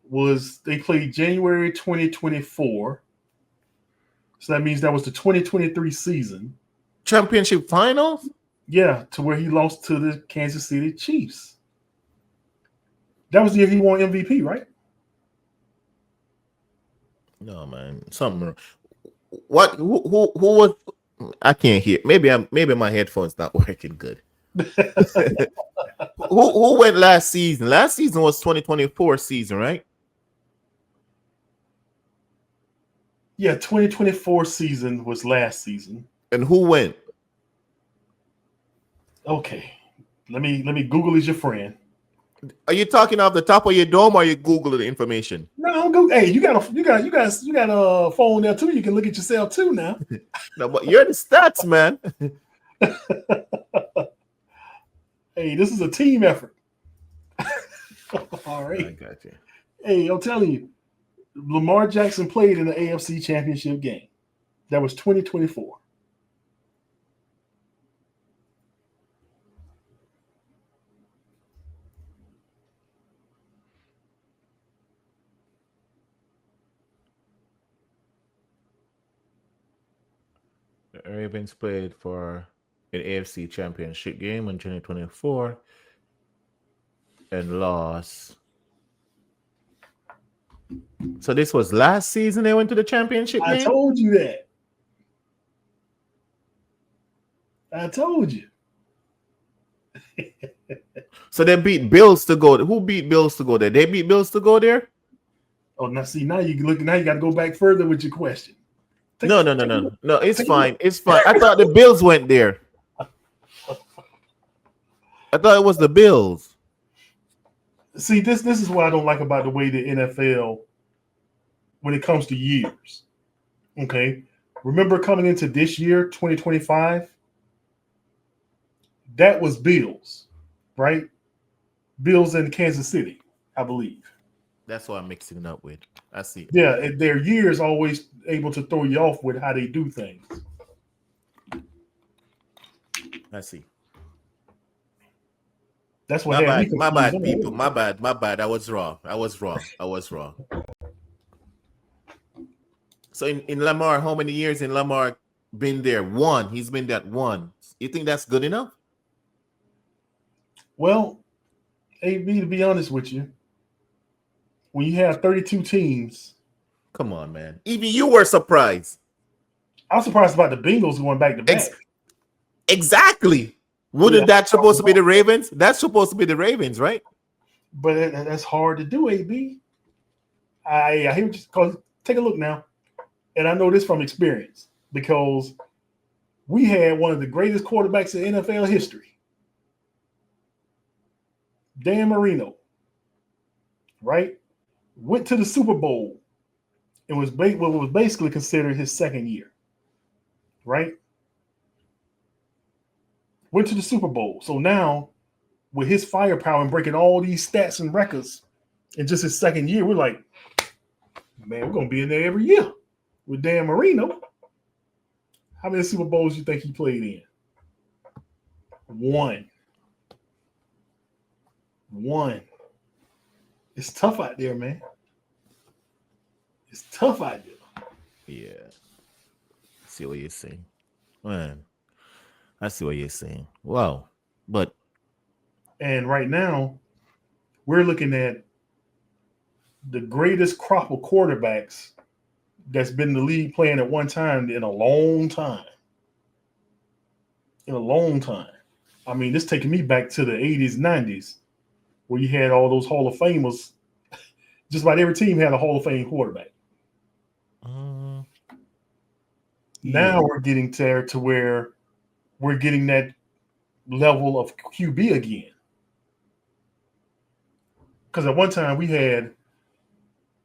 was they played January 2024. So that means that was the 2023 season. Championship finals? Yeah, to where he lost to the Kansas City Chiefs. That was the year he won MVP, right? No, man. Something wrong. What? Who was? I can't hear. Maybe my headphones not working good. Who went last season? Last season was 2024 season, right? Yeah, 2024 season was last season. And who went? Okay, let me Google is your friend. Are you talking off the top of your dome, or are you Google the information? No, go. Hey, you got a phone there too. You can look at yourself too now. No, but you're the stats man. Hey, this is a team effort. All I right. got you. Hey, I'm telling you, Lamar Jackson played in the AFC Championship game. That was 2024. The Ravens played for an AFC Championship game in 2024 and lost. So this was last season they went to the championship I game? told you that. I told you. So they beat Bills to go. Who beat Bills to go there? They beat Bills to go there? Oh, now see, now you look. Now you got to go back further with your question. No. Take a look. No, it's Take a fine. look. It's fine. I thought the Bills went there. I thought it was the Bills. See, this is what I don't like about the way the NFL, when it comes to years. Okay, remember coming into this year, 2025, that was Bills, right? Bills in Kansas City, I believe. That's what I'm mixing it up with. I see. Yeah, and their years always able to throw you off with how they do things. I see. That's what My had me bad. My confused. bad, I'm like, people. wait, My bad. My bad. I was wrong. So in Lamar, how many years in Lamar been there? One. He's been that one. You think that's good enough? well, AB, to be honest with you, when you have 32 teams, Come on, man. Even you were surprised. I'm surprised about the Bengals going back to back. Exactly. Wouldn't that supposed to be the Ravens? That's supposed to be the Ravens, right? But that's hard to do, AB. I hear what you cause. Take a look now, and I know this from experience because we had one of the greatest quarterbacks in NFL history, Dan Marino, right? Went to the Super Bowl and was what was basically considered his second year, right? Went to the Super Bowl. So now, with his firepower and breaking all these stats and records in just his second year, we're like, man, we're gonna be in there every year with Dan Marino. How many Super Bowls do you think he played in? One. It's tough out there, man. It's tough out there. Yeah. See what you're saying. Man. I see what you're saying. Wow. But And right now, we're looking at the greatest crop of quarterbacks that's been in the league playing at one time in a long time. In a long time. I mean, this taking me back to the 80s, 90s, where you had all those Hall of Famers. Just about every team had a Hall of Fame quarterback. Now we're getting there to where we're getting that level of QB again. Because at one time we had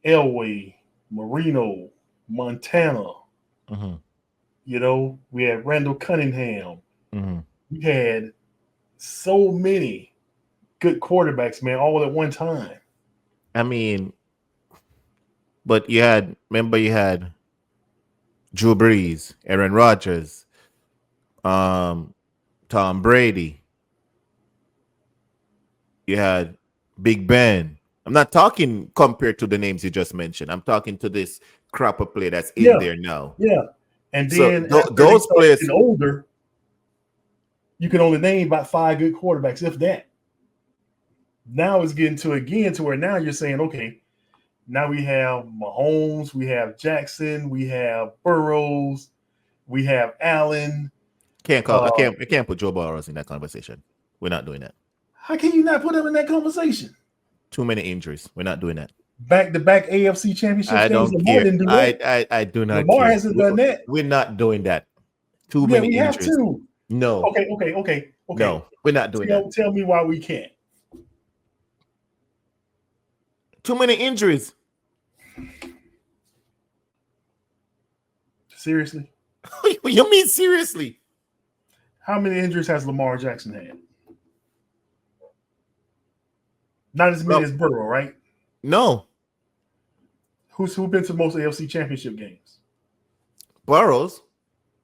Elway, Marino, Montana. You know, we had Randall Cunningham. We had so many good quarterbacks, man, all at one time. I mean, but you had Drew Brees, Aaron Rodgers, Tom Brady. You had Big Ben. I'm not talking compared to the names you just mentioned. I'm talking to this crop of play that's in there now. Yeah. And So then those players getting older, you can only name about 5 good quarterbacks, if that. Now it's getting to where now you're saying, okay, now we have Mahomes, we have Jackson, we have Burrows, we have Allen. I can't put Joe Burrows in that conversation. We're not doing that. How can you not put him in that conversation? Too many injuries. We're not doing that. back-to-back AFC Championship I games. don't Lamar care. didn't do that. I do not Lamar care. hasn't done that. We're not doing that. Too Yeah, many we have injuries. to. No. Okay. No, we're not doing that. Tell me why we can't. Too many injuries. Seriously? You mean seriously? How many injuries has Lamar Jackson had? Not as many as Burrow, right? No. Who's been to the most AFC Championship games? Burrows,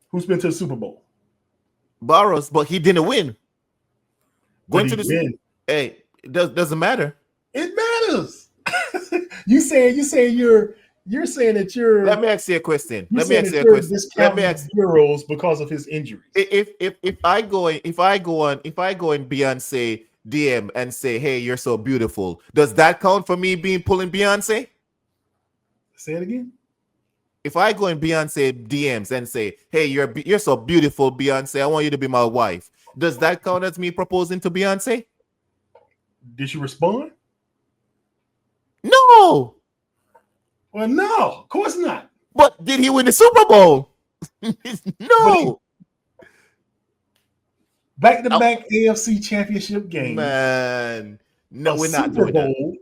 Who's been to the Super Bowl? but he didn't win. Going to the win. Hey, it doesn't matter. It matters. you saying you're saying that you're. Let me ask you a question. Let me ask you a question. Let me ask Burrows because of his injuries. If I go in Beyonce DM and say, "Hey, you're so beautiful," does that count for me being pulling Beyonce? Say it again. If I go in Beyonce DMs and say, "Hey, you're so beautiful, Beyonce. I want you to be my wife," does that count as me proposing to Beyonce? Did she respond? No. Well, no, of course not. But did he win the Super Bowl? No. Back-to-back AFC Championship games. Man, no, we're not Super doing Bowl. that.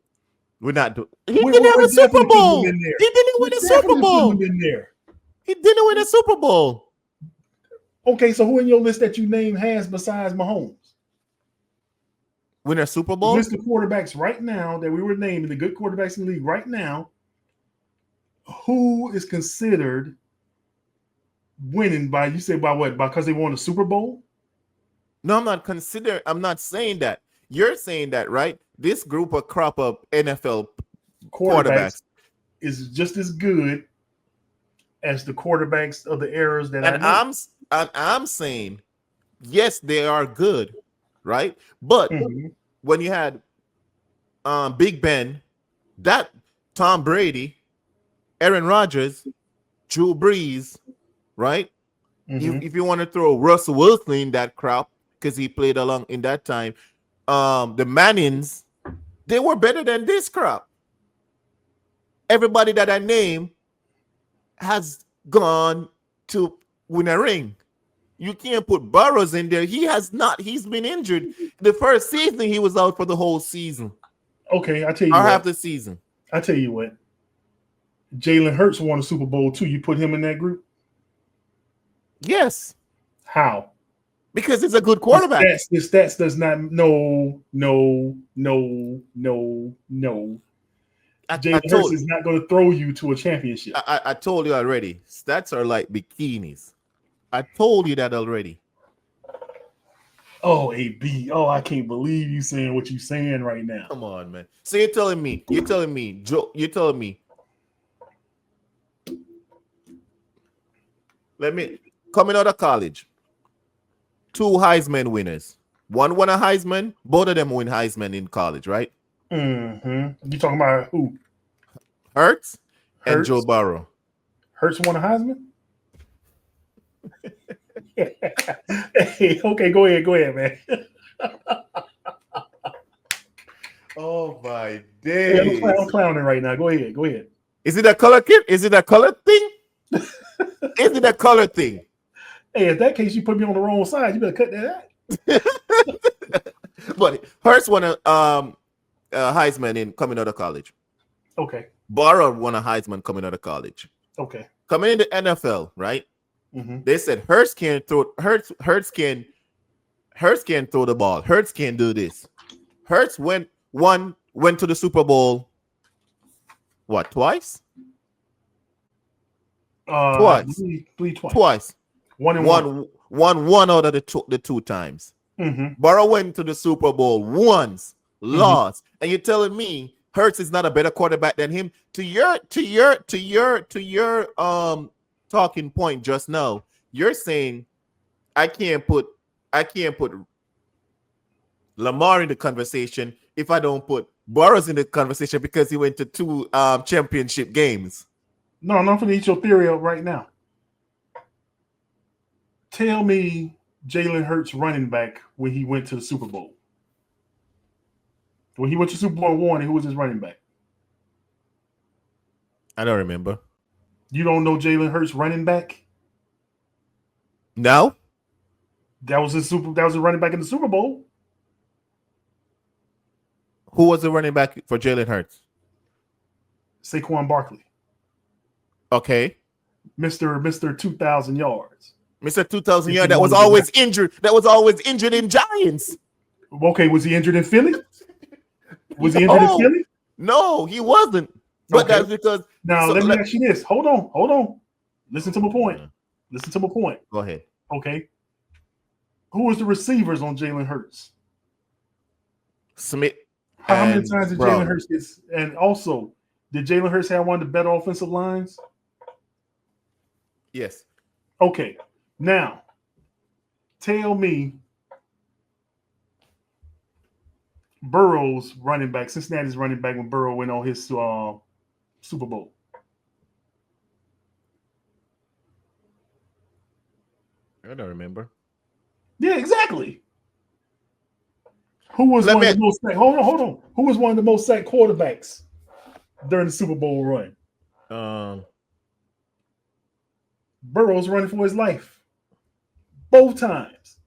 We're not doing. He didn't have a Super Bowl. He didn't win a Super Bowl. He didn't win a Super Bowl. Okay, so who in your list that you name has besides Mahomes? Win a Super Bowl? List the quarterbacks right now that we were naming, the good quarterbacks in the league right now. Who is considered winning by, you say by what? Because they won a Super Bowl? No, I'm not saying that. You're saying that, right? This group of crop up NFL quarterbacks is just as good as the quarterbacks of the eras that I'm saying, yes, they are good, right? But when you had Big Ben, that Tom Brady, Aaron Rodgers, Drew Brees, right? If you want to throw Russell Wilson in that crop because he played along in that time, the Mannings, they were better than this crop. Everybody that I name has gone to win a ring. You can't put Burrows in there. He has not. He's been injured. The first season, he was out for the whole season. Okay, I tell you or what. half the season. I tell you what. Jalen Hurts won a Super Bowl too. You put him in that group? Yes. How? Because he's a good quarterback. The stats does not. No. Jalen Hurts is not going to throw you to a championship. I told you already. Stats are like bikinis. I told you that already. Oh, AB. Oh, I can't believe you saying what you're saying right now. Come on, man. So you're telling me, Joe, coming out of college, 2 Heisman winners. One won a Heisman. Both of them win Heisman in college, right? Mm-hmm. You talking about who? Hurts and Joe Burrow. Hurts won a Heisman? Hey, okay, go ahead, man. Oh my days! Yeah, I'm clowning right now. Go ahead. Is it a color kid? Is it a color thing? Is it a color thing? Hey, in that case, you put me on the wrong side. You better cut that out. But Hurts won a Heisman in coming out of college. Okay. Burrow won a Heisman coming out of college. Okay. Coming into NFL, right? Mm-hmm. They said Hurts can't throw. Hurts can throw the ball. Hurts can't do this. Hurts went to the Super Bowl. What, twice? Twice. Twice. One out of the two times. Mm-hmm. Burrow went to the Super Bowl once, lost, and you're telling me Hurts is not a better quarterback than him? To your talking point just now, you're saying I can't put Lamar in the conversation if I don't put Burrows in the conversation because he went to 2 championship games. No, I'm not going to eat your theory up right now. Tell me Jalen Hurts running back when he went to the Super Bowl. When he went to Super Bowl 1, who was his running back? I don't remember. You don't know Jalen Hurts running back? No? That was a running back in the Super Bowl. Who was the running back for Jalen Hurts? Saquon Barkley. Okay. Mr. 2,000 yards. Mr. 2000 If yard you that was wanted to always injured. That was always injured in Giants. Okay, was he injured in Philly? Was he injured in No, Philly? no, he wasn't. But Okay. that's because. Now So let me ask you this. Hold on. Listen to my point. Yeah. Listen to my point. Go ahead. Okay. Who was the receivers on Jalen Hurts? Smith How many and times did Brown. Jalen Hurts get? And also, did Jalen Hurts have one of the better offensive lines? Yes. Okay. Now, tell me Burrow's running back, Cincinnati's running back when Burrow went on his Super Bowl. I don't remember. Yeah, exactly. Who was Let one me- of the most sacked? Hold on. Who was one of the most sacked quarterbacks during the Super Bowl run? Burrow's running for his life. Both times.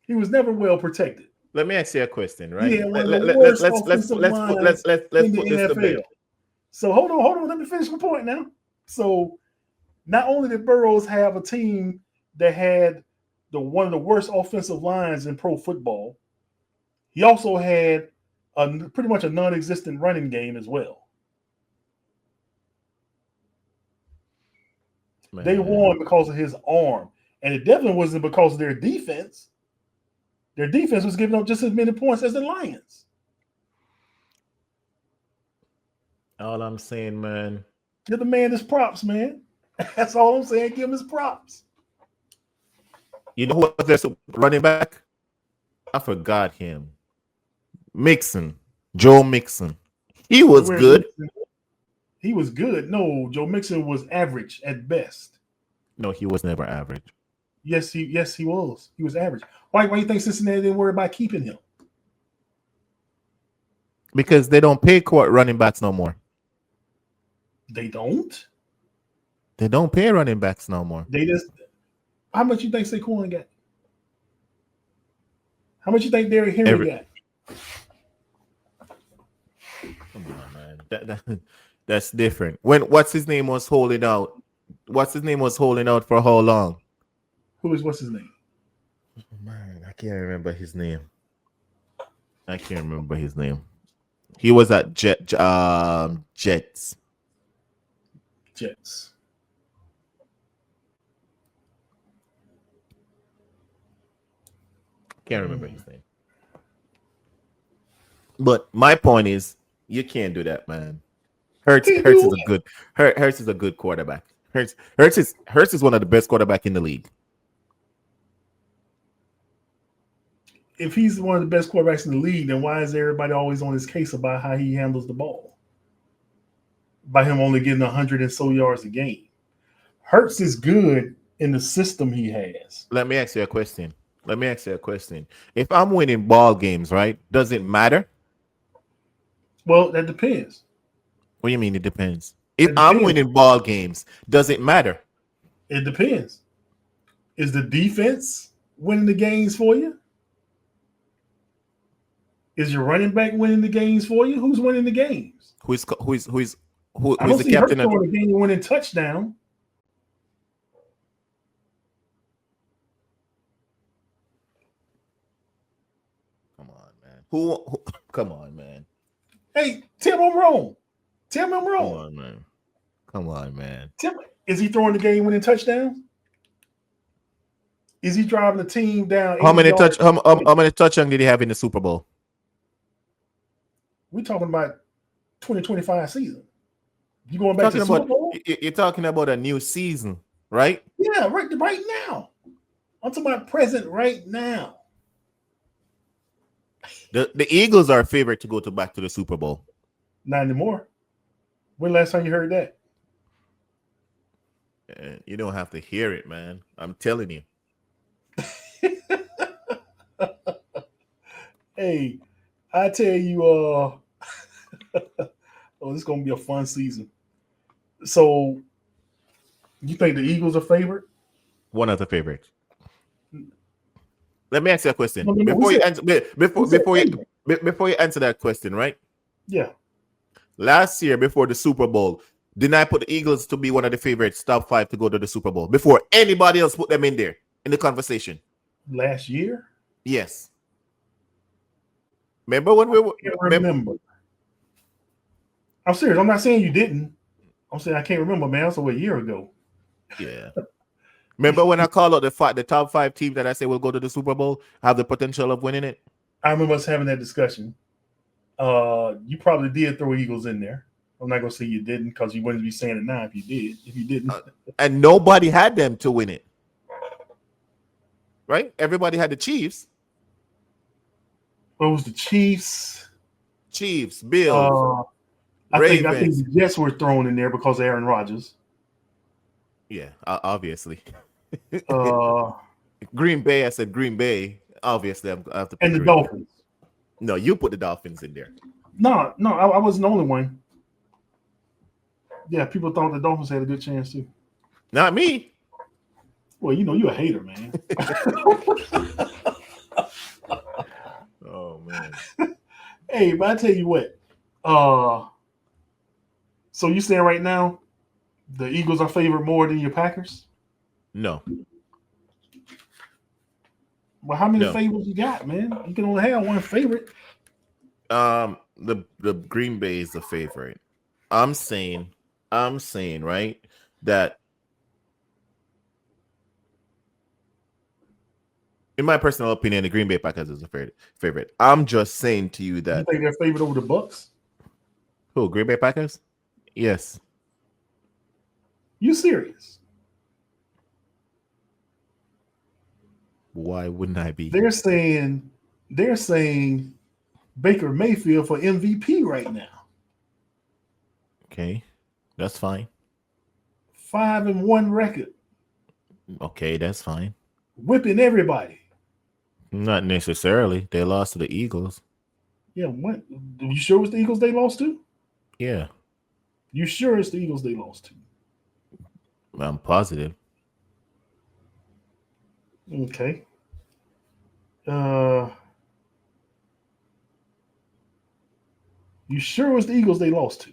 He was never well protected. Let me ask you a question, He right? had one of the worst offensive Let's lines in the put this to bed. NFL. So hold on. Let me finish my point now. So not only did Burrows have a team that had one of the worst offensive lines in pro football, he also had pretty much a non-existent running game as well. Man. They won because of his arm, and it definitely wasn't because of their defense. Their defense was giving up just as many points as the Lions. All I'm saying, man. Give the man his props, man. That's all I'm saying. Give him his props. You know who was their running back? I forgot him. Mixon. Joe Mixon. He was good. He was good. No, Joe Mixon was average at best. No, he was never average. Yes, he was. He was average. Why do you think Cincinnati didn't worry about keeping him? Because they don't pay running backs no more. They don't. They don't pay running backs no more. They just. How much you think Saquon got? How much you think Derrick Henry got? Come on, man. That's different. What's his name was holding out? What's his name was holding out for how long? What's his name? Man, I can't remember his name. He was at Jets. Can't remember his name. But my point is, you can't do that, man. Hurts is a good quarterback. Hurts is one of the best quarterbacks in the league. If he's one of the best quarterbacks in the league, then why is everybody always on his case about how he handles the ball? By him only getting 100 and so yards a game. Hurts is good in the system he has. Let me ask you a question. If I'm winning ball games, right, does it matter? Well, that depends. What do you mean it depends? If I'm winning ball games, does it matter? It depends. Is the defense winning the games for you? Is your running back winning the games for you? Who's winning the games? Who's I don't don't the see captain? Hurts throwing a game-winning touchdown. Come on, man. Who? Come on, man. Hey, Tim, I'm wrong. Come on, man. Tim, is he throwing the game-winning touchdown? Is he driving the team down? How many touchdowns did he have in the Super Bowl? We're talking about 2025 season. You going back to the Super Bowl? You're talking about a new season, right? Yeah, right now. I'm talking about present right now. The Eagles are a favorite to go back to the Super Bowl. Not anymore. When last time you heard that? You don't have to hear it, man. I'm telling you. Hey, I tell you, this is gonna be a fun season. So you think the Eagles are favored? One of the favorites. Let me ask you a question No, before you answer. favorite. Before you answer that question, right? Yeah. Last year, before the Super Bowl, didn't I put the Eagles to be one of the favorites, top 5 to go to the Super Bowl before anybody else put them in there in the conversation? Last year? Yes. Remember when we were? I can't remember. I'm serious. I'm not saying you didn't. I'm saying I can't remember, man. That's a year ago. Yeah. Remember when I called out the top 5 teams that I say will go to the Super Bowl, have the potential of winning it? I remember us having that discussion. You probably did throw Eagles in there. I'm not gonna say you didn't because you wouldn't be saying it now if you did. If you didn't, and nobody had them to win it, right? Everybody had the Chiefs. what was the Chiefs? Bills, Ravens. I think the Jets were thrown in there because of Aaron Rodgers. Yeah, obviously. Uh, Green Bay. I said Green Bay. Obviously, I have to put and the Green Dolphins. Bay. No, you put the Dolphins in there. No, I wasn't the only one. Yeah, people thought the Dolphins had a good chance too. Not me. Well, you're a hater, man. Oh man. Hey, but I tell you what. So you saying right now the Eagles are favored more than your Packers? No. Well, how many favorites you got, man? You can only have one favorite. The Green Bay is the favorite. I'm saying, right, that in my personal opinion, the Green Bay Packers is the favorite. I'm just saying to you that you think they're favored over the Bucks? Who, Green Bay Packers? Yes. You serious? Why wouldn't I be? They're saying Baker Mayfield for MVP right now. Okay, that's fine. 5-1 record. Okay, that's fine. Whipping everybody. Not necessarily. They lost to the Eagles. Yeah, what? You sure it was the Eagles they lost to? Yeah. You sure it's the Eagles they lost to? I'm positive. Okay. You sure it was the Eagles they lost to?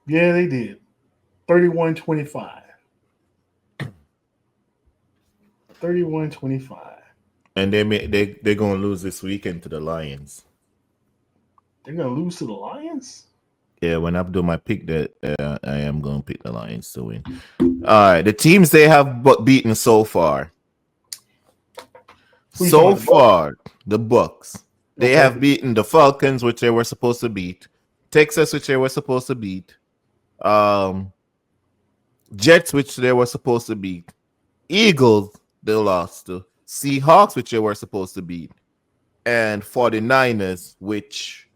Yeah, they did. 31-25. 31-25. And they're gonna lose this weekend to the Lions. They're gonna lose to the Lions? Yeah, when I do my pick, that I am gonna pick the Lions to win. All right, the teams they have beaten so far. The Bucks. They have beaten the Falcons, which they were supposed to beat. Texas, which they were supposed to beat. Jets, which they were supposed to beat. Eagles, they lost to. Seahawks, which they were supposed to beat. And 49ers, which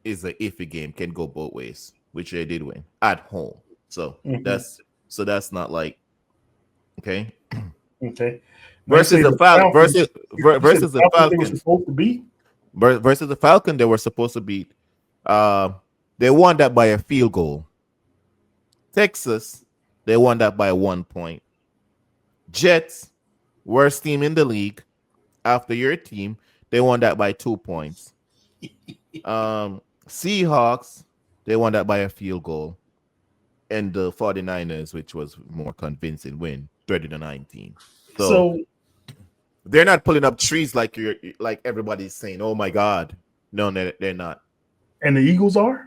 is an iffy game, can go both ways, which they did win at home. So that's not like okay. Okay. Versus the Falcons. Versus the Falcons. They were supposed to beat. Versus the Falcons, they were supposed to beat. They won that by a field goal. Texas, they won that by 1 point. Jets, worst team in the league after your team, they won that by 2 points. Seahawks, they won that by a field goal. And the 49ers, which was more convincing win, 30-19. So they're not pulling up trees like everybody's saying, oh my God. No, they're not. And the Eagles are?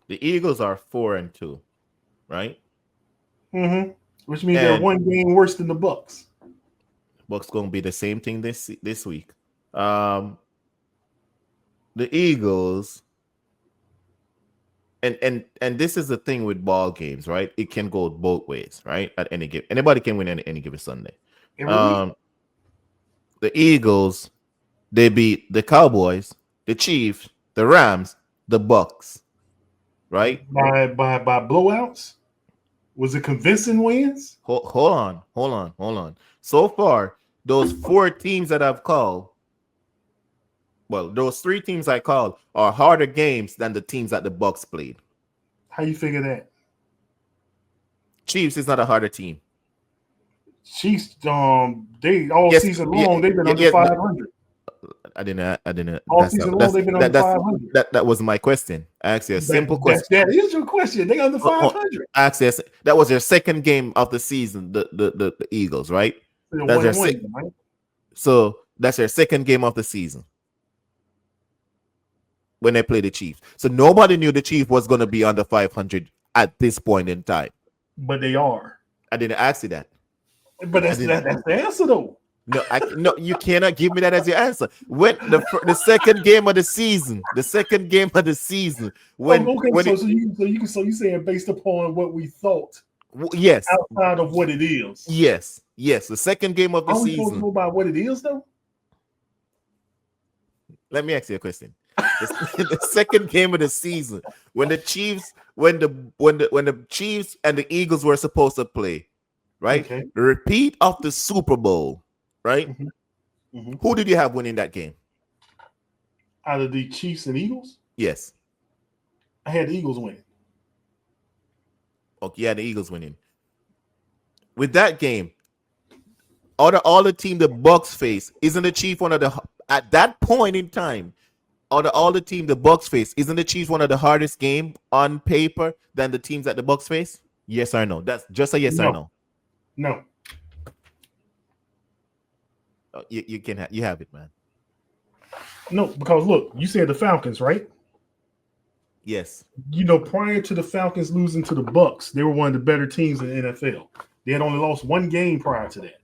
The Eagles are 4-2, right? Mm-hmm. Which means they're one game worse than the Bucks. Bucks gonna be the same thing this week. The Eagles, and this is the thing with ball games, right? It can go both ways, right? At any given, anybody can win any given Sunday. The Eagles, they beat the Cowboys, the Chiefs, the Rams, the Bucks, right? By blowouts. Was it convincing wins? Hold on. So far, those 4 teams that I've called, well, those 3 teams I called are harder games than the teams that the Bucks played. How you figure that? Chiefs is not a harder team. Chiefs, they all Yes, season long they've been yeah, under yeah, 500. I didn't. All season long they've been under 500. That was my question. I asked you a simple question. That is your question. They under 500. Access. That was your second game of the season. The Eagles, right? That's their Right? So that's their second game of the season when they play the Chiefs. So nobody knew the Chiefs was going to be under 500 at this point in time. But they are. I didn't ask you that. But that's the answer though. No, you cannot give me that as your answer. When the second game of the season, when so you saying based upon what we thought, yes, outside of what it is, yes, the second game of the season. season. Supposed to know about what it is though? Let me ask you a question. The second game of the season, when the Chiefs, when the Chiefs and the Eagles were supposed to play, right? Okay. The repeat of the Super Bowl. Right? Mm-hmm. Mm-hmm. Who did you have winning that game? Out of the Chiefs and Eagles? Yes. I had the Eagles winning. Okay, yeah, the Eagles winning. With that game, all the team the Bucks face, isn't the Chiefs one of the at that point in time, all the team the Bucks face, isn't the Chiefs one of the hardest game on paper than the teams that the Bucks face? Yes or no? That's just a yes or no. No. You can you have it, man. No, because look, you said the Falcons, right? Yes. You know, prior to the Falcons losing to the Bucks, they were one of the better teams in the NFL. They had only lost 1 game prior to that.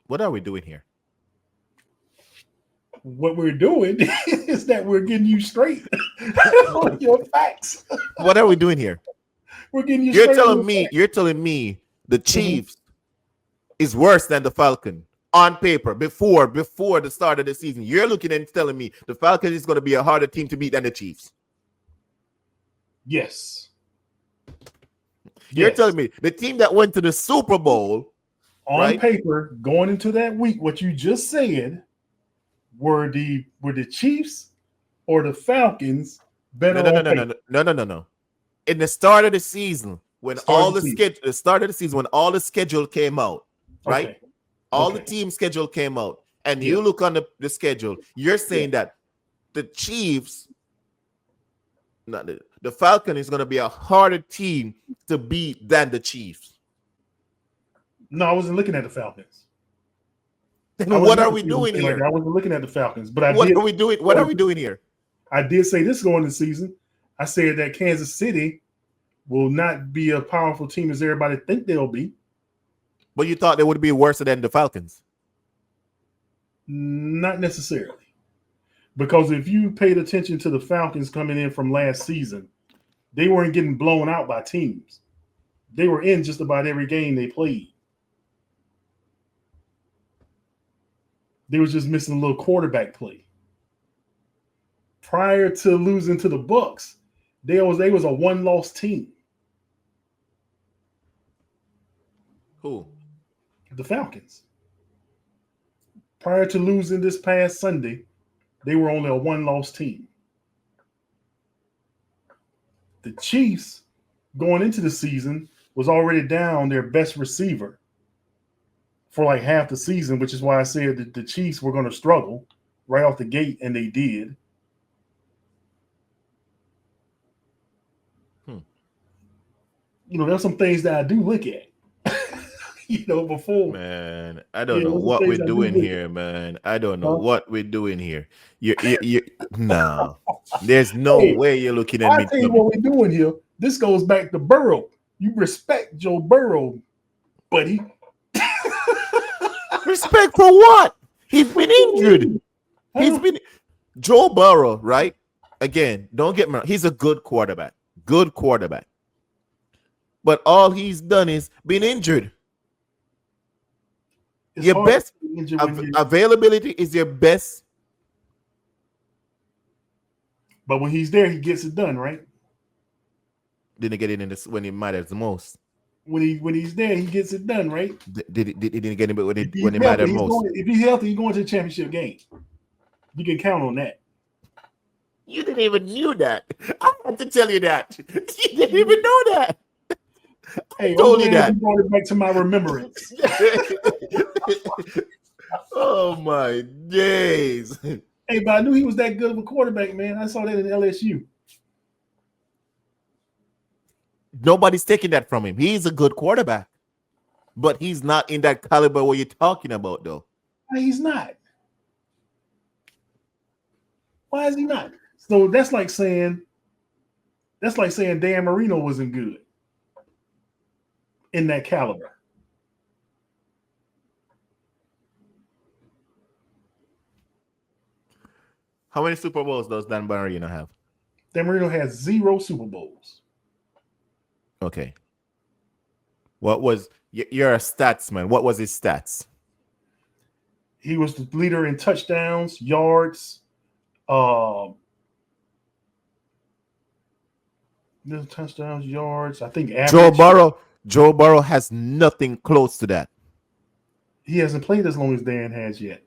What are we doing here? What we're doing is that we're getting you straight on your facts. What are we doing here? We're getting you. You're telling me the Chiefs is worse than the Falcon on paper before the start of the season. You're looking and telling me the Falcons is going to be a harder team to beat than the Chiefs. Yes. You're telling me the team that went to the Super Bowl on paper going into that week, what you just said, were the Chiefs or the Falcons better? No. In the start of the season, when all the schedule came out, right? Okay. All the team schedule came out, and you look on the schedule, you're saying that the Chiefs, not the Falcon is going to be a harder team to beat than the Chiefs. No, I wasn't looking at the Falcons. Then what are we doing here? I wasn't looking at the Falcons, but what are we doing? What are we doing here? I did say this going into the season. I said that Kansas City will not be a powerful team as everybody think they'll be. But you thought they would be worse than the Falcons? Not necessarily. Because if you paid attention to the Falcons coming in from last season, they weren't getting blown out by teams. They were in just about every game they played. They was just missing a little quarterback play. Prior to losing to the Bucks, they was a 1-loss team. Who? The Falcons. Prior to losing this past Sunday, they were only a 1-loss team. The Chiefs, going into the season, was already down their best receiver for like half the season, which is why I said that the Chiefs were going to struggle right off the gate, and they did. You know, there's some things that I do look at. Before. Man, I don't know what we're doing here, man. I don't know what we're doing here. No. There's no way you're looking at me. I'll tell you what we're doing here. This goes back to Burrow. You respect Joe Burrow, buddy. Respect for what? He's been injured. He's been Joe Burrow, right? Again, don't get me wrong. He's a good quarterback. Good quarterback. But all he's done is been injured. Your best availability is your best. But when he's there, he gets it done, right? Didn't get it in this when it matters the most. when he's there, he gets it done, right? Did he didn't get it when If it he's mattered healthy, most? if he's healthy, he's going to the championship game. You can count on that. You didn't even knew that. I had to tell you that. You didn't even know that. Hey, I'm Told you glad that. you brought it back to my remembrance. Oh my days. Hey, but I knew he was that good of a quarterback, man. I saw that in LSU. Nobody's taking that from him. He's a good quarterback, but he's not in that caliber what you're talking about, though. He's not. Why is he not? So that's like saying Dan Marino wasn't good in that caliber. How many Super Bowls does Dan Marino have? Dan Marino has 0 Super Bowls. Okay. What was you're a stats man? What was his stats? He was the leader in touchdowns, yards, touchdowns, yards. I think average. Joe Burrow has nothing close to that. He hasn't played as long as Dan has yet.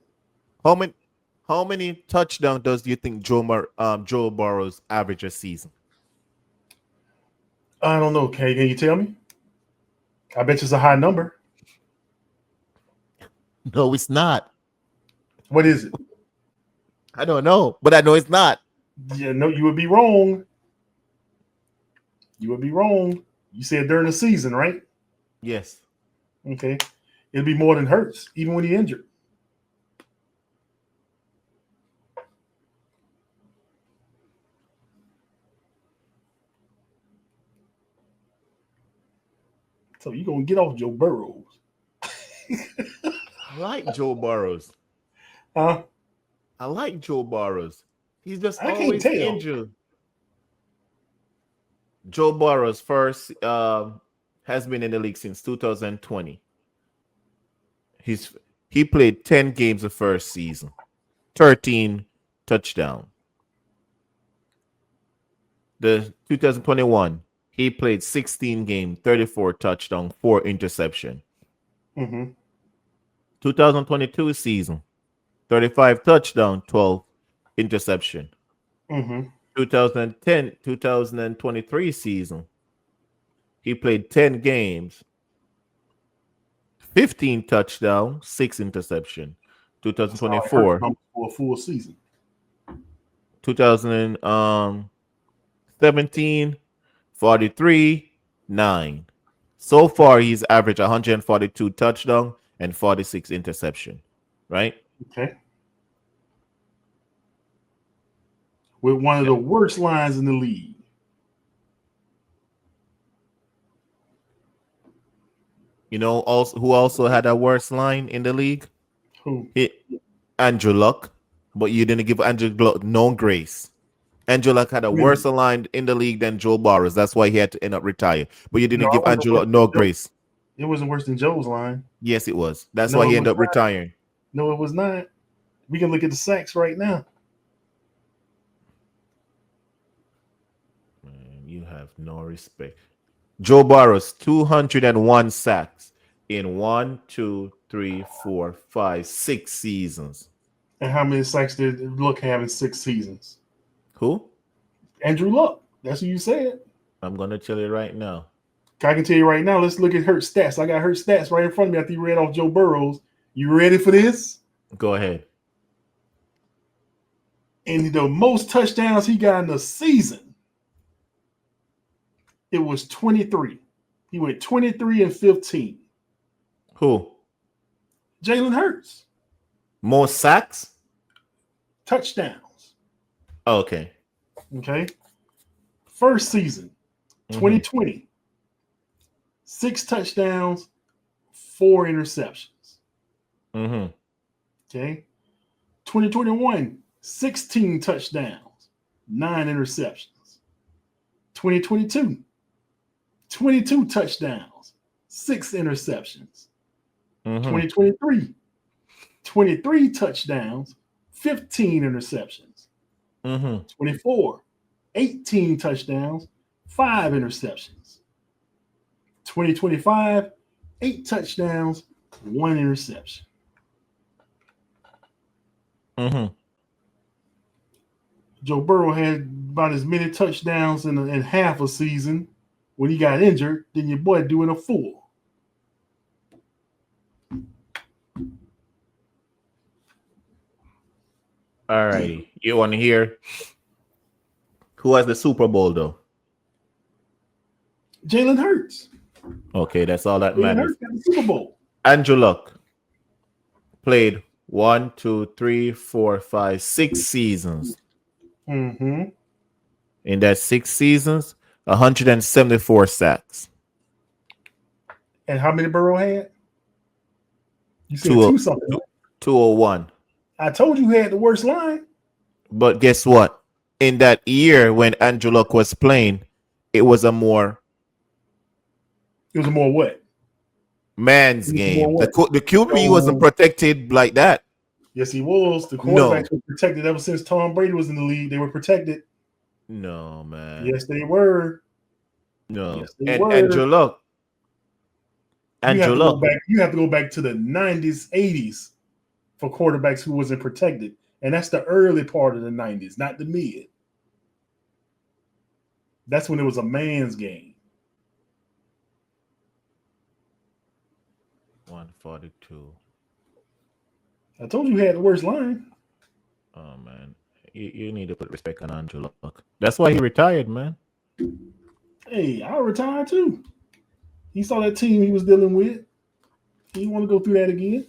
How many touchdowns does you think Joe Burrow's average a season? I don't know. Can you tell me? I bet you it's a high number. No, it's not. What is it? I don't know, but I know it's not. Yeah, no, you would be wrong. You would be wrong. You said during the season, right? Yes. Okay. It'd be more than Hurts, even when he injured. So you're going to get off Joe Burrows. I like Joe Burrows. Huh? I like Joe Burrows. He's just I can't always tell. injured. Joe Burrows first has been in the league since 2020. He played 10 games the first season, 13 touchdown. The 2021, he played 16 games, 34 touchdown, 4 interception. Mm-hmm. 2022 season, 35 touchdown, 12 interception. Mm-hmm. 2023 season, he played 10 games, 15 touchdown, 6 interception. Hurts 2024, for a full season. 2017, 43, 9. So far, he's averaged 142 touchdown and 46 interception, right? Okay. With one of the worst lines in the league. You know, who also had a worst line in the league? Who? Andrew Luck, but you didn't give Andrew Luck no grace. Andrew Luck had a worse line in the league than Joe Burrows. That's why he had to end up retiring. But you didn't give Andrew Luck no grace. It wasn't worse than Joe's line. Yes, it was. That's why he ended up retiring. No, it was not. We can look at the sacks right now. Man, you have no respect. Joe Burrows, 201 sacks in 1, 2, 3, 4, 5, 6 seasons. And how many sacks did Luck have in 6 seasons? Who? Andrew Luck. That's who you said. I'm going to tell you right now. I can tell you right now. Let's look at Hurts stats. I got Hurts stats right in front of me after you read off Joe Burrows. You ready for this? Go ahead. And the most touchdowns he got in the season, it was 23. He went 23 and 15. Who? Jalen Hurts. More sacks? Touchdowns. Okay. Okay. First season, 2020. 6 touchdowns, 4 interceptions. Mm-hmm. Okay. 2021, 16 touchdowns, 9 interceptions. 2022, 22 touchdowns, 6 interceptions. 2023, 23 touchdowns, 15 interceptions. 24, 18 touchdowns, 5 interceptions. 2025, 8 touchdowns, 1 interception. Mm-hmm. Joe Burrow had about as many touchdowns in half a season when he got injured than your boy doing a full. All righty. You want to hear who has the Super Bowl, though? Jalen Hurts. Okay, that's all that Jalen matters. Hurts got the Super Bowl. Andrew Luck played 1, 2, 3, 4, 5, 6 seasons. Mm-hmm. In that 6 seasons, 174 sacks. And how many Burrow had? You said 2 two something. 201. I told you he had the worst line. But guess what? In that year when Andrew Luck was playing, it was a more It was a more what? man's It was game. more what? The QB wasn't protected like that. Yes, he was. The No. quarterbacks were protected ever since Tom Brady was in the league. They were protected. No, man. Yes, they were. No. Yes, they And were. Andrew Luck. You have to go back to the 90s, 80s for quarterbacks who wasn't protected. And that's the early part of the 90s, not the mid. That's when it was a man's game. 142. I told you he had the worst line. Oh, man. You need to put respect on Andrew Luck. That's why he retired, man. Hey, I'll retire too. He saw that team he was dealing with. He didn't want to go through that again.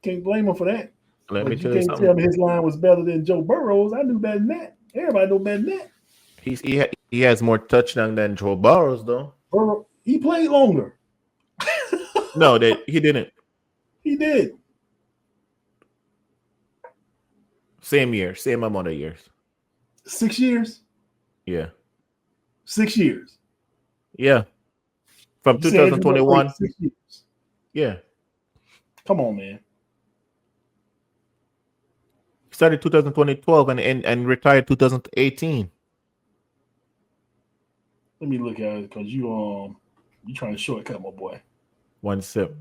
Can't blame him for that. Let But me you tell you can't something. tell me his line was better than Joe Burrow's. I knew better than that. Everybody know better than that. He has more touchdown than Joe Burrows, though. Burrow, he played longer. No, he didn't. He did. Same year, same amount of years. 6 years. Yeah. 6 years. Yeah. From You said Andrew Luck 2021. played 6 years. Yeah. Come on, man. Started 2012 and retired 2018. Let me look at it because you trying to shortcut, my boy. 1 sip.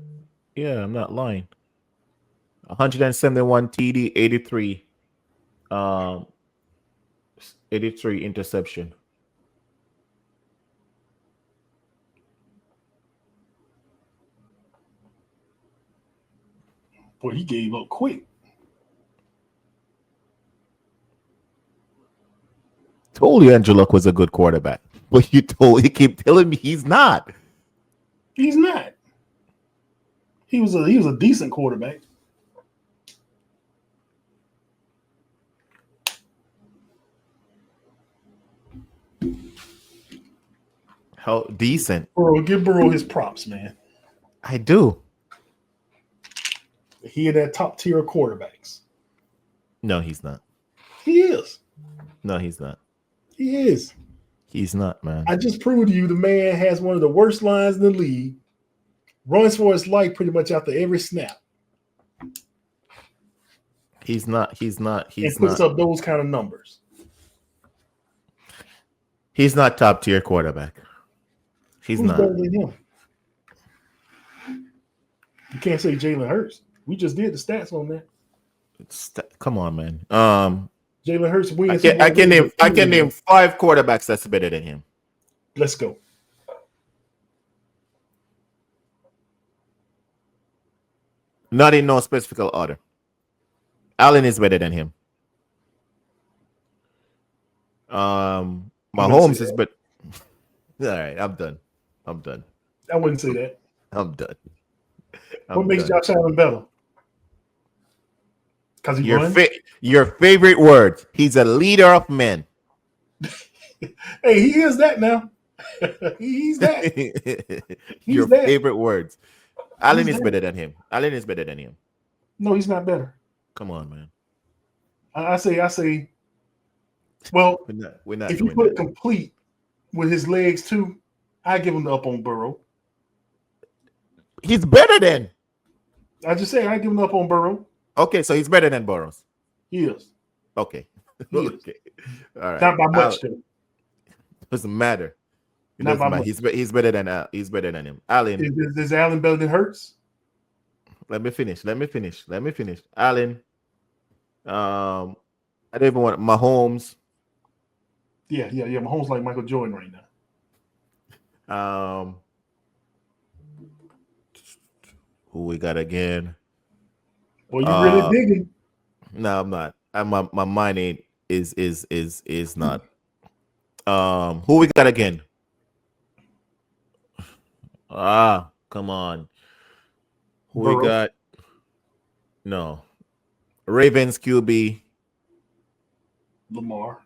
Yeah, I'm not lying. 171 TD, 83 interception. Boy, he gave up quick. Told you Andrew Luck was a good quarterback, but you keep telling me he's not. He's not. He was a decent quarterback. How decent? Give Burrow his props, man. I do. He had that top tier quarterbacks. No, he's not. He is. No, he's not. He is. He's not, man. I just proved to you the man has one of the worst lines in the league. Runs for his life pretty much after every snap. He's not. And puts up those kind of numbers. He's not top tier quarterback. He's Who's not. better than him? You can't say Jalen Hurts. We just did the stats on that. Come on, man. Jalen Hurts wins. I can name 5 quarterbacks that's better than him. Let's go. Not in no specific order. Allen is better than him. Mahomes is better. All right, I'm done. I wouldn't say that. I'm done. What makes Josh Allen better? Because he won? Your favorite word. He's a leader of men. Hey, he is that now. He's that. Your that. favorite words. Allen He's is better than him. Allen is better than him. No, he's not better. Come on, man. I say. Well, we're not. If you put it complete with his legs too, I give him the up on Burrow. He's better than. I just say I give him up on Burrow. Okay, so he's better than Burrows. He is. Okay. He is. Okay. All right. Not by much, though. Doesn't matter. It Not doesn't by matter. much. He's better than he's better than him. Allen, Is Allen better than Hurts? let me finish. Allen, I don't even want Mahomes. Yeah. Mahomes like Michael Jordan right now. Who we got again? Well, you really digging. No, I'm not. My mind ain't is not. Who we got again? Come on. Who we Burrow, got? No. Ravens QB Lamar.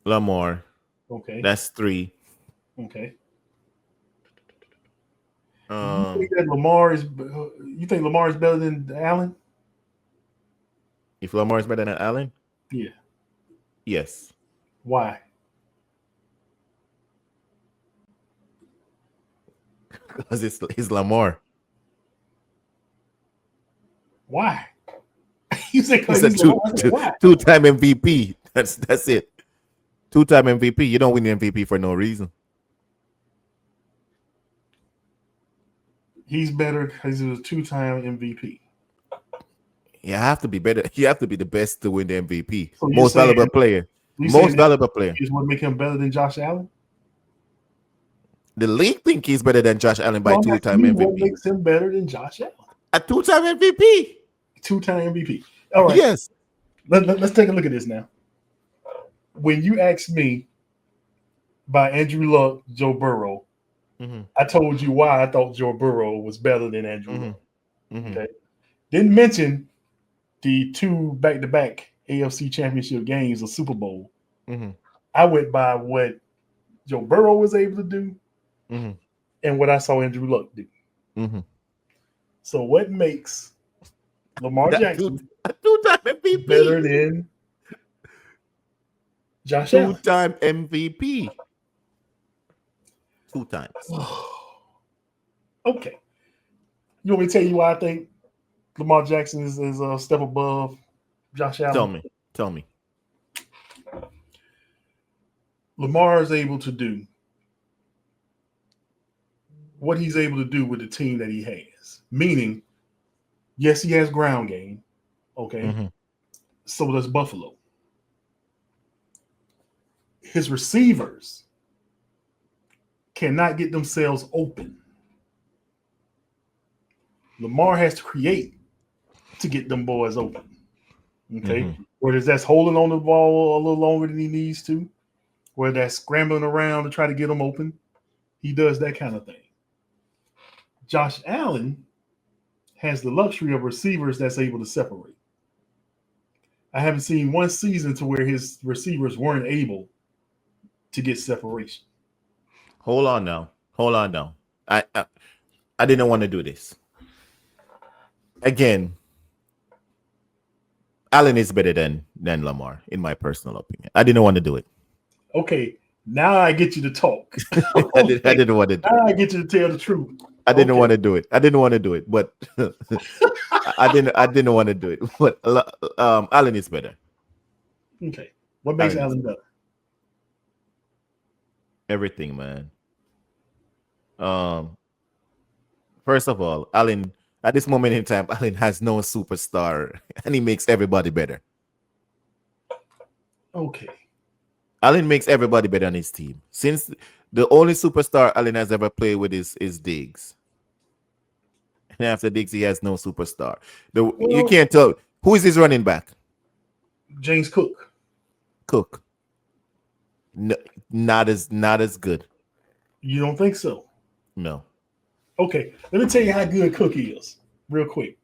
Lamar. Okay. That's 3. Okay. You Um, think that Lamar is? You think Lamar is better than Allen? if Lamar is better than Allen, Yeah. yes, Why? because it's Lamar. Why? You say because He's a he's Lamar. I said, why? two-time MVP. That's it. 2-time MVP. You don't win the MVP for no reason. He's better because he was a 2-time MVP. You have to be better. You have to be the best to win the MVP. So you're Most saying valuable player. you Most saying valuable player. is what make him better than Josh Allen? The league think he's better than Josh Allen by No, I'm asking 2-time you what MVP. makes him better than Josh Allen? A 2-time MVP. 2-time MVP. All right. Yes. Let's take a look at this now. When you asked me by Andrew Luck, Joe Burrow, I told you why I thought Joe Burrow was better than Andrew Luck. Okay. Didn't mention the 2 back-to-back AFC Championship games or Super Bowl. I went by what Joe Burrow was able to do and what I saw Andrew Luck do. So what makes Lamar Jackson a 2-time MVP better than Josh Allen? 2-time MVP. 2 times. Okay. You want me to tell you why I think Lamar Jackson is a step above Josh Allen? Tell me. Lamar is able to do what he's able to do with the team that he has. Meaning, yes, he has ground game. Okay. So does Buffalo. His receivers cannot get themselves open. Lamar has to create to get them boys open. Okay. Whether that's holding on the ball a little longer than he needs to, whether that's scrambling around to try to get them open, he does that kind of thing. Josh Allen has the luxury of receivers that's able to separate. I haven't seen one season to where his receivers weren't able to get separation. Hold on now. I didn't want to do this. Again, Allen is better than Lamar, in my personal opinion. I didn't want to do it. Okay, now I get you to talk. I didn't want to do it. Now I get you to tell the truth. I didn't want to do it. But I didn't want to do it. But Allen is better. Okay. What makes Allen better? Everything, man. First of all, Allen, at this moment in time, Allen has no superstar, and he makes everybody better. Okay. Allen makes everybody better on his team. Since the only superstar Allen has ever played with is Diggs. And after Diggs, he has no superstar. You can't tell. Who is his running back? James Cook. No, not as good. You don't think so? No. Okay. Let me tell you how good Cook is real quick.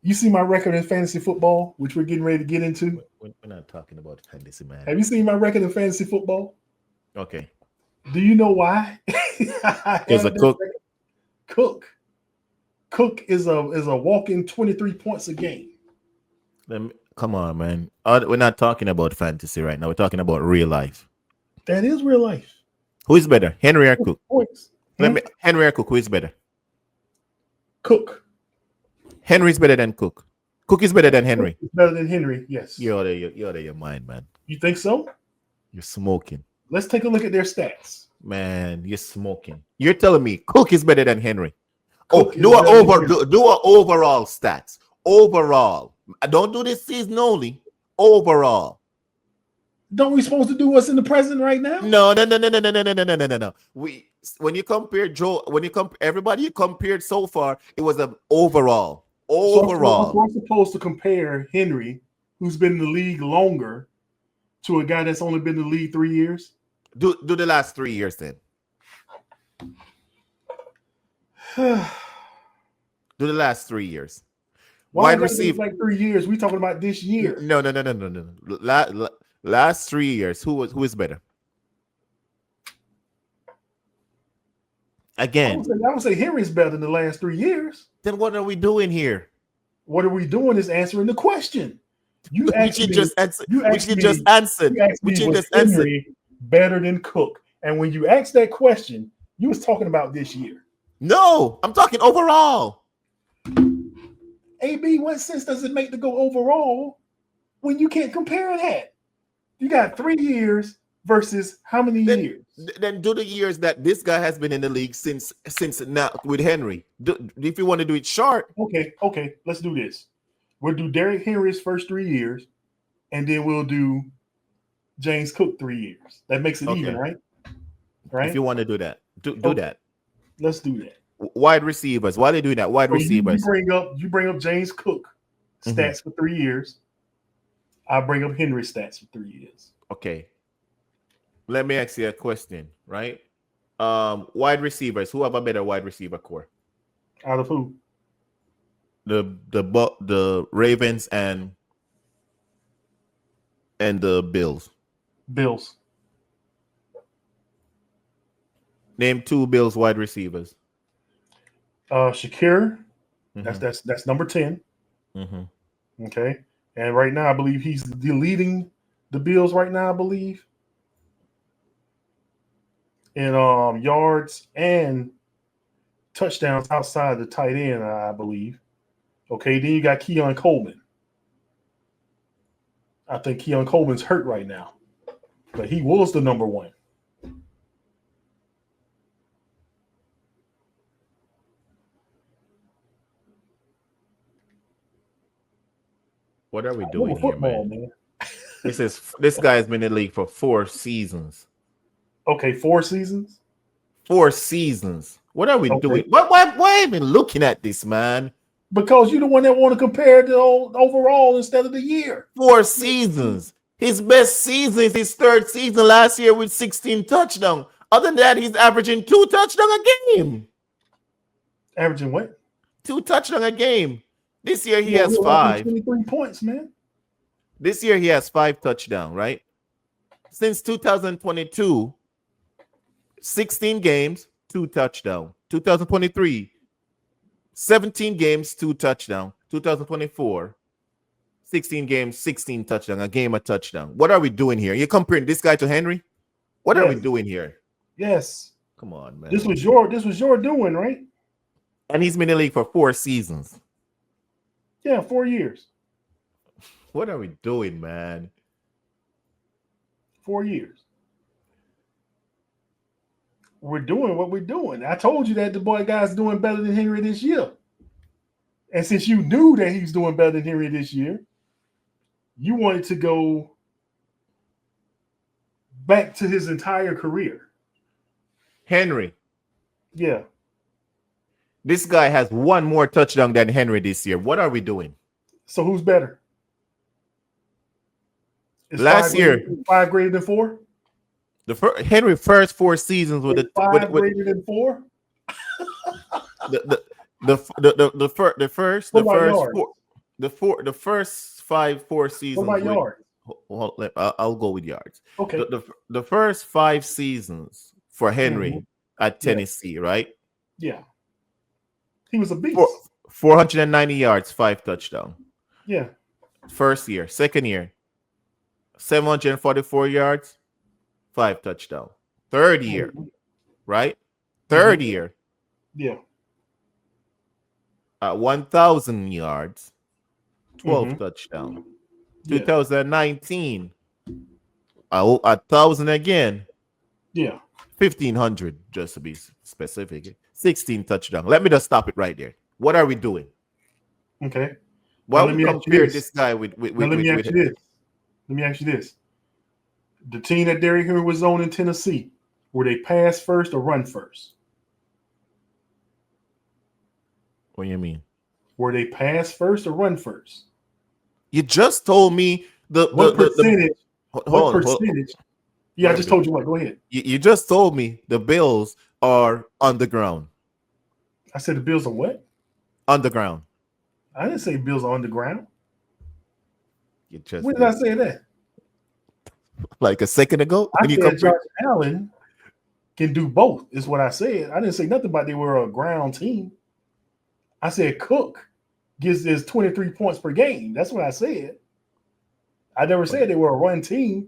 You see my record in fantasy football, which we're getting ready to get into? We're not talking about fantasy, man. Have you seen my record in fantasy football? Okay. Do you know why? Because of Cook. Cook is a walking 23 points a game. Come on, man. We're not talking about fantasy right now. We're talking about real life. That is real life. Who is better, Henry or Cook? Points. Henry or Cook? Who is better? Cook. Henry's better than Cook. Cook is better than Henry. Better than Henry, yes. You're out of your mind, man. You think so? You're smoking. Let's take a look at their stats. Man, you're smoking. You're telling me Cook is better than Henry. Cook is Do better than Henry. do a overall stats. Overall. Don't do this season only. Overall. Don't we supposed to do what's in the present right now? No. When you compare everybody you compared so far, it was an overall. Overall. So I'm supposed to compare Henry, who's been in the league longer, to a guy that's only been in the league 3 years? Do the last 3 years then. Do the last 3 years. Wide receiver like 3 years. We talking about this year. No. Last 3 years. Who is better? Again. I would say Henry's better than the last 3 years. Then what are we doing here? What are we doing is answering the question. You just answered. Henry better than Cook? And when you asked that question, you was talking about this year. No, I'm talking overall. AB, what sense does it make to go overall when you can't compare that? You got 3 years versus how many years? Then do the years that this guy has been in the league since now with Henry. If you want to do it short. Okay. Let's do this. We'll do Derrick Henry's first 3 years, and then we'll do James Cook 3 years. That makes it even, right? Right. If you want to do that, do that. Let's do that. Wide receivers. Why are they doing that? Wide receivers. You bring up James Cook stats for 3 years. I bring up Henry stats for 3 years. Okay. Let me ask you a question, right? Wide receivers. Who have a better wide receiver core? Out of who? The Ravens and the Bills. Bills. Name 2 Bills wide receivers. Shakir. That's number 10. Okay. And right now, I believe he's leading the Bills right now, I believe. In yards and touchdowns outside the tight end, I believe. Okay, then you got Keon Coleman. I think Keon Coleman's hurt right now, but he was the number 1. What are we doing here, man? This guy's been in the league for 4 seasons. Okay, 4 seasons? 4 seasons. What are we doing? Why am I looking at this, man? Because you're the one that want to compare the overall instead of the year. 4 seasons. His best season is his 3rd season last year with 16 touchdowns. Other than that, he's averaging 2 touchdowns a game. Averaging what? 2 touchdowns a game. This year he has 5. 23 points, man. This year he has 5 touchdowns, right? Since 2022, 16 games, 2 touchdowns. 2023, 17 games, 2 touchdowns. 2024, 16 games, 16 touchdowns, a game a touchdown. What are we doing here? You're comparing this guy to Henry? What are we doing here? Yes. Come on, man. This was your doing, right? And he's been in the league for 4 seasons. Yeah, 4 years. What are we doing, man? 4 years. We're doing what we're doing. I told you that the guy's doing better than Henry this year. And since you knew that he's doing better than Henry this year, you wanted to go back to his entire career. Henry. Yeah. This guy has 1 more touchdown than Henry this year. What are we doing? So who's better? Is last year 5 greater than 4? Henry first 4 seasons with the 5 greater than 4. The first 4 seasons. What about yards? I'll go with yards. Okay. The first 5 seasons for Henry at Tennessee, right? Yeah. He was a beast. 490 yards, 5 touchdowns. Yeah. First year. Second year, 744 yards, 5 touchdowns. Third year, right? Third year. Yeah. 1,000 yards, 12 touchdowns. 2019, 1,000 again, Yeah. 1,500 just to be specific. 16 touchdown. Let me just stop it right there. What are we doing? Okay. Why Now we let me ask you compare this. this guy with Now let me ask you this. Let me ask you this. The team that Derrick Henry was on in Tennessee, were they pass first or run first? What do you mean? Were they pass first or run first? You just told me What percentage? What hold on. percentage? Yeah, I Wait a just minute. told you what. Go ahead. You just told me the Bills are underground. I said the Bills are what? Underground. I didn't say Bills are underground. You just When did I did. say that? Like a second ago I when you said compared. Josh Allen can do both, is what I said. I didn't say nothing about they were a ground team. I said Cook gives his 23 points per game. That's what I said. I never said they were a run team.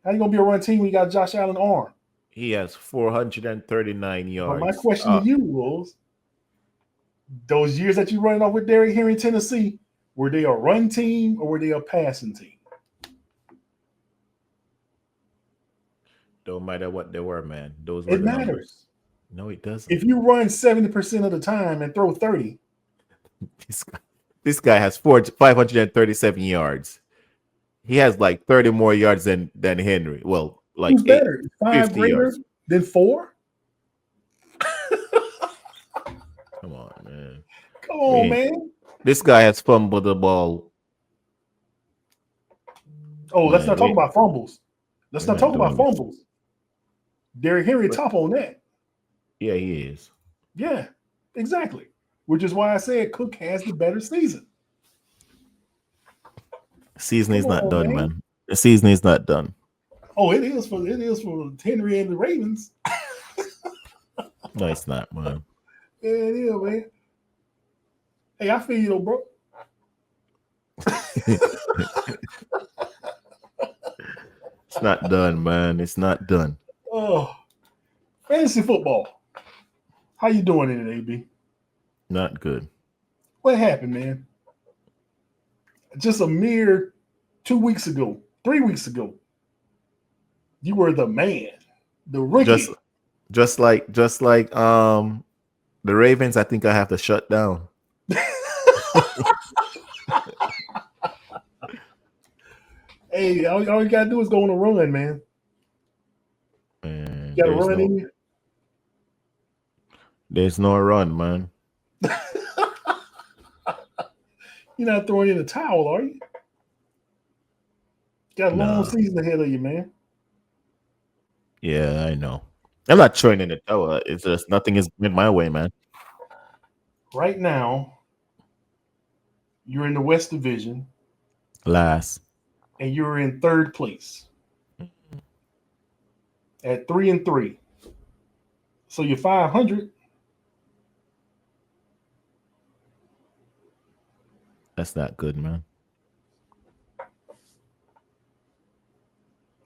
How you gonna be a run team when you got Josh Allen arm? He has 439 But my yards. question to you was, those years that you running off with Derrick Henry in Tennessee, were they a run team or were they a passing team? Don't matter what they were, man. Those were It the numbers. matters. No, it doesn't. If you run 70% of the time and throw 30, This guy has 537 yards. He has like 30 more yards than Henry. Well, like who's better? 5 50 greater yards. than 4? Come on, man. Come on, man. This guy has fumbled the ball. Oh, let's Man, not talk about fumbles. Let's we're not not talk about doing this. fumbles. Derrick Henry top on that. Yeah, he is. Yeah, exactly. Which is why I said Cook has the better season. Season Come is not on, done, man. man. The season is not done. Oh, it is for Henry and the Ravens. No, it's not, man. Yeah, it is, man. Hey, I feel you though, bro. It's not done, man. It's not done. Oh, fantasy football. How you doing in it, AB? Not good. What happened, man? Just a mere 2 weeks ago, 3 weeks ago, you were the man, the rookie. Just like the Ravens, I think I have to shut down. Hey, all you gotta do is go on a run, man. Man, You gotta run in you. there's no run, man. You're not throwing in the towel, are you? Got a long season ahead of you, man. Yeah, I know. I'm not throwing in the towel. It's just nothing is in my way, man. Right now, you're in the West Division Last. and you're in third place at 3-3. So you're 500. That's not good, man.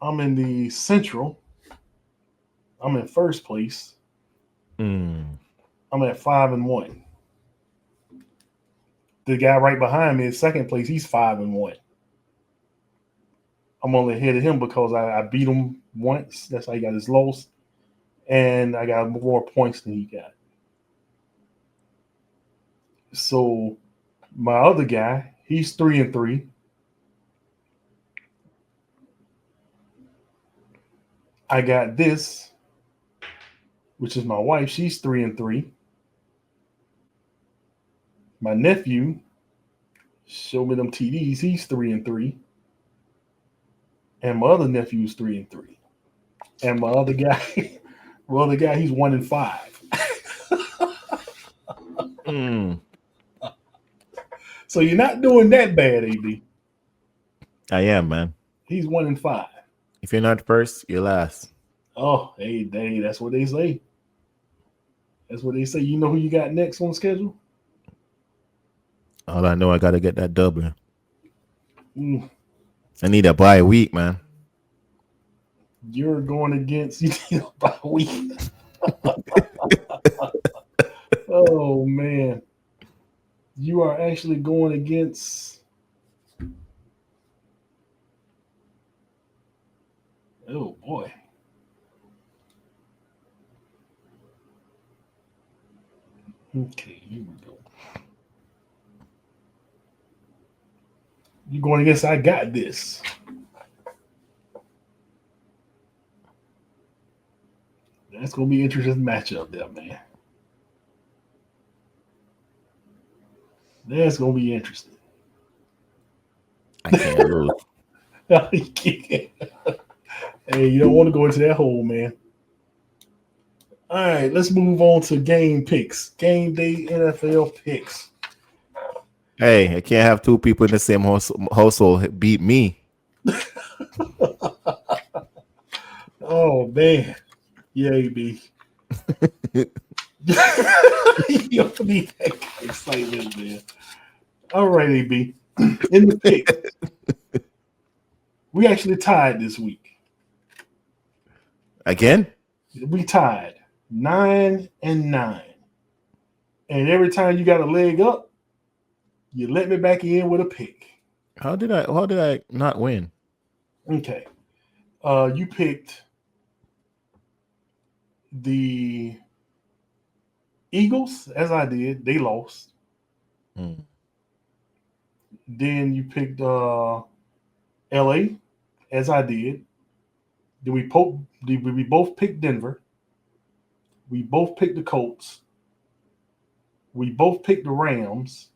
I'm in the Central. I'm in first place. Mm. I'm at 5-1. The guy right behind me is second place. He's 5-1. I'm only ahead of him because I beat him once. That's how he got his loss. And I got more points than he got. So my other guy, he's 3-3. I got this, which is my wife. She's 3-3. My nephew, show me them TDs. He's 3-3. And my other nephew's 3-3. And my other guy, he's 1-5. So you're not doing that bad, AB. I am, man. He's 1-5. If you're not first, you're last. Oh, hey, that's what they say. That's what they say. You know who you got next on schedule? All I know, I gotta get that W. Mm, I need a bye week, man. you're going against you by a week. Oh man, you are actually going against. Oh boy, Okay, here we go. You going against I got this. That's gonna be an interesting matchup there, man. That's gonna be interesting. I can't lose. Hey, you don't want to go into that hole, man. All right, let's move on to game picks. Game day NFL picks. Hey, I can't have two people in the same household beat me. Oh man, yeah, AB. You don't need that kind of excitement, man. All right, AB. In the picks, we actually tied this week. Again? We tied 9-9, and every time you got a leg up, you let me back in with a pick. How did I not win? Okay. You picked the Eagles, as I did. They lost. Hmm. Then you picked LA, as I did. Then we both picked Denver. We both picked the Colts. We both picked the Rams.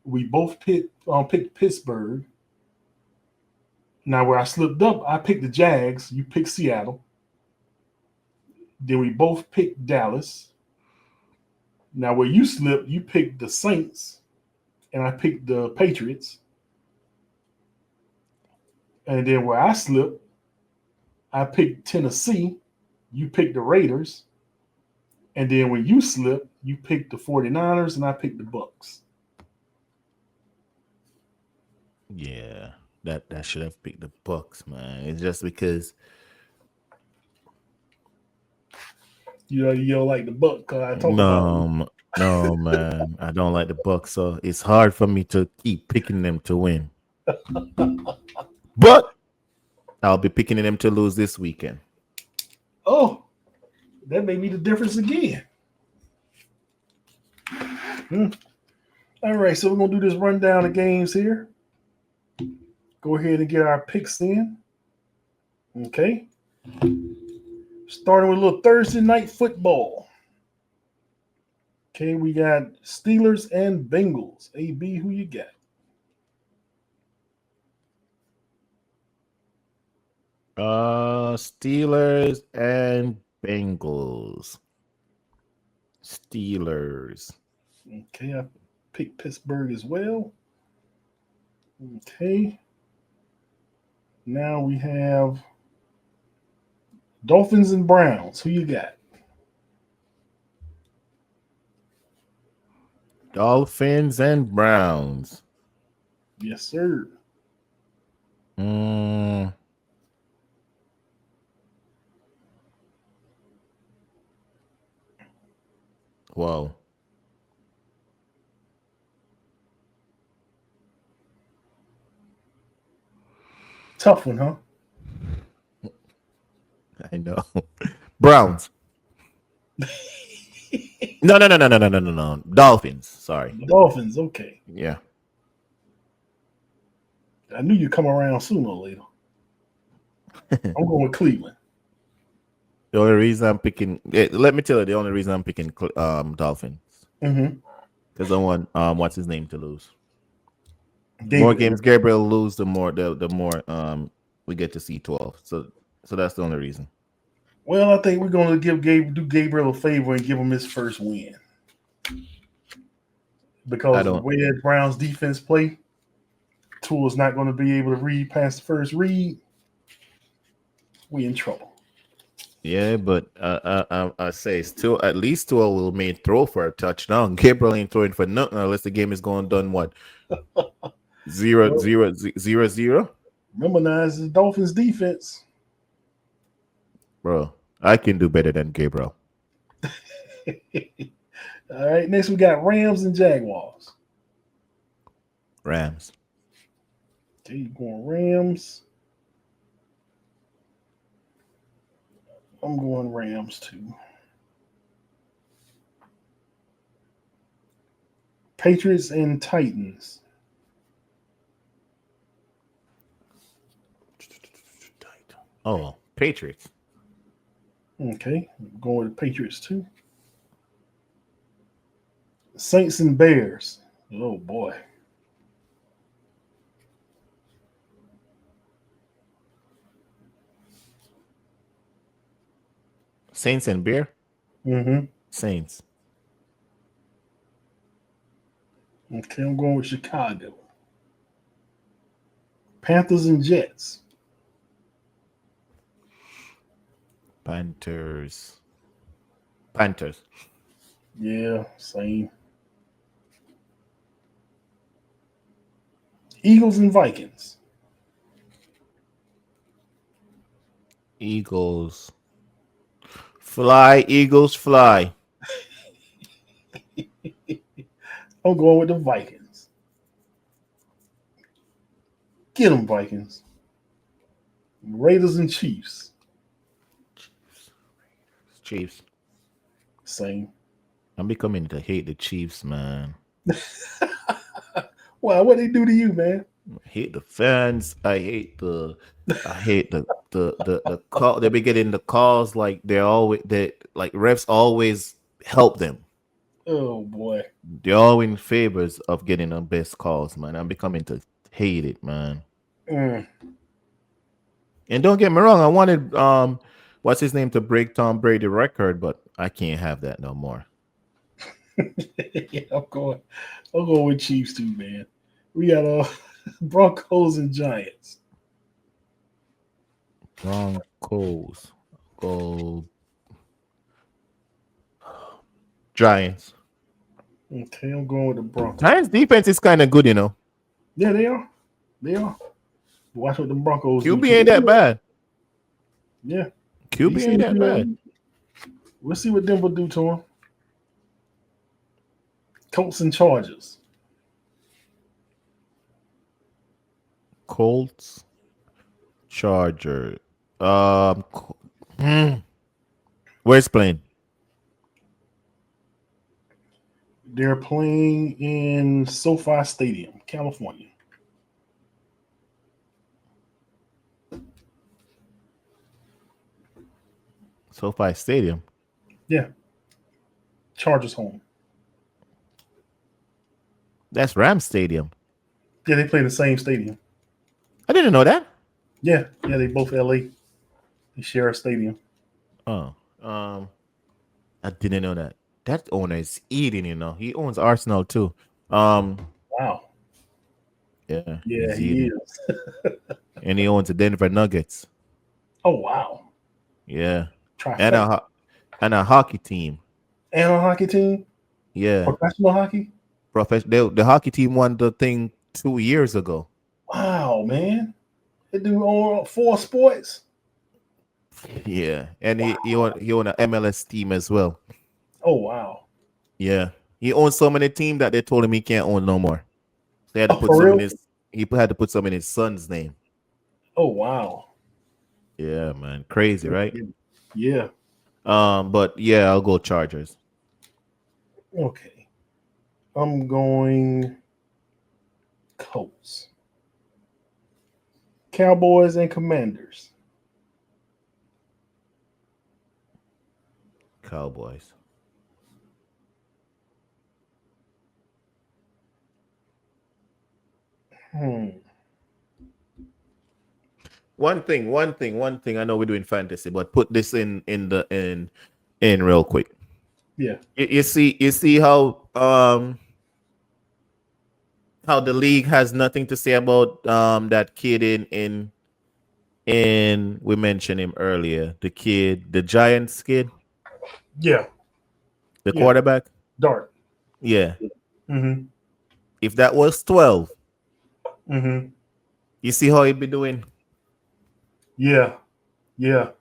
We both picked Pittsburgh. Now where I slipped up, I picked the Jags. You picked Seattle. Then we both picked Dallas. Now where you slipped, you picked the Saints, and I picked the Patriots. And then where I slipped, I picked Tennessee. You picked the Raiders. And then when you slipped, you picked the 49ers and I picked the Bucks. Yeah, that should have picked the Bucks, man. It's just because You don't like the Bucks because I talk about them. no, man. I don't like the Bucks, so it's hard for me to keep picking them to win. But I'll be picking them to lose this weekend. Oh, that made me the difference again. Hmm. All right, so we're going to do this rundown of games here. Go ahead and get our picks in. Okay. Starting with a little Thursday night football. Okay, we got Steelers and Bengals. AB, who you got? Steelers and Bengals. Steelers. Okay, I picked Pittsburgh as well. Okay. Now we have Dolphins and Browns. Who you got? Dolphins and Browns. Yes, sir. Mm, wow. Tough one, huh? I know. Browns. No. Dolphins. Sorry. Dolphins. Okay. Yeah. I knew you'd come around sooner or later. I'm going with Cleveland. The only reason I'm picking, let me tell you, the only reason I'm picking Dolphins Mm-hmm. because I want what's his name to lose. More Gabriel. games Gabriel lose, the more we get to see 12. So that's the only reason. Well, I think we're going to do Gabriel a favor and give him his first win I because the don't. way that Browns defense play, Tua's not going to be able to read past the first read. We in trouble. Yeah, but I say still at least 12 will may throw for a touchdown. Gabriel ain't throwing for nothing unless the game is going done what zero Well, zero zero zero. remember now, it's the Dolphins defense. Bro, I can do better than Gabriel. All right, next we got Rams and Jaguars. Rams. Okay, you going Rams. I'm going Rams too. Patriots and Titans. Oh, Patriots. Okay, I'm going with the Patriots too. Saints and Bears. Oh boy. Saints and Bear. Mm-hmm. Saints. Okay, I'm going with Chicago. Panthers and Jets. Panthers. Panthers. Yeah, same. Eagles and Vikings. Eagles. Fly, Eagles, fly. I'm going with the Vikings. Get them, Vikings. Raiders and Chiefs. Chiefs. Same. I'm becoming to hate the Chiefs, man. Wow, what they do to you, man? I hate the fans. I hate the call. They be getting the calls like they like refs always help them. Oh boy. They're all in favors of getting the best calls, man. I'm becoming to hate it, man. Mm. And don't get me wrong, I wanted what's his name to break Tom Brady record, but I can't have that no more. Yeah, I'm going with Chiefs too, man. We got Broncos and Giants. Broncos go Giants. Okay, I'm going with the Broncos. Giants defense is kind of good, you know. Yeah, they are. They are. Watch what the Broncos do. QB ain't that bad. Yeah. QB ain't that bad. We'll see what Denver do to him. Colts and Chargers. Colts, Charger. Where's playing? They're playing in SoFi Stadium, California. SoFi Stadium. Yeah. Chargers home. That's Ram Stadium. Yeah, they play in the same stadium. I didn't know that. Yeah, they both LA. They share a stadium. Oh, I didn't know that. That owner is eating, you know. He owns Arsenal too. Wow. Yeah, Yeah, he's he eating, is. and he owns the Denver Nuggets. Oh wow. Yeah, and Trifecta. a hockey team. And a hockey team? Yeah, Professional hockey? the hockey team won the thing 2 years ago. Wow, man. They do all four sports. Yeah, and he own an MLS team as well. Oh wow. Yeah, he owns so many teams that they told him he can't own no more. They had to Oh, put for some in real? his. He had to put some in his son's name. Oh wow. Yeah, man, crazy, right? Yeah. But yeah, I'll go Chargers. Okay. I'm going Colts. Cowboys and Commanders. Cowboys. Hmm. One thing. I know we're doing fantasy, but put this in real quick. Yeah. You see how the league has nothing to say about that kid in we mentioned him earlier, the Giants kid, Yeah. the Yeah. quarterback. Dart. Yeah, Mm-hmm. if that was 12, Mm-hmm. you see how he'd be doing. Yeah. Yeah.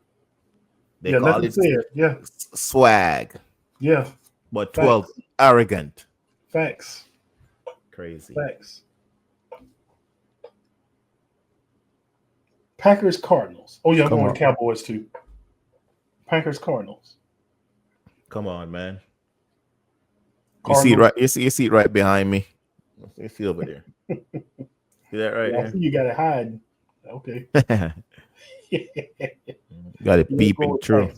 They Yeah. call Nothing it said. Yeah. swag, Yeah. but 12 Facts. arrogant. Facts. Crazy. Facts. Packers Cardinals. Oh yeah, I'm Come going on, to Cowboys too. Packers Cardinals. come on, man. You see it Cardinals. right. You see it right behind me. You see over there. See that right Yeah, I see you got it hiding. Okay. there? Got it Yeah, peeping through.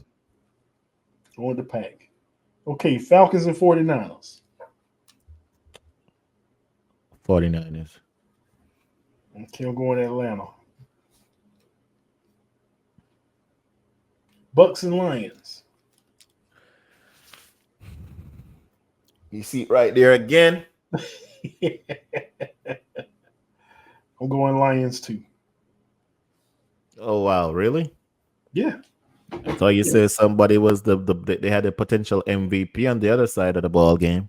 Going to pack. Okay, Falcons and 49ers. 49ers. Okay, I'm going Atlanta. Bucks and Lions. You see it right there again. I'm going Lions too. Oh wow, really? Yeah. I thought you said somebody was they had a potential MVP on the other side of the ball game.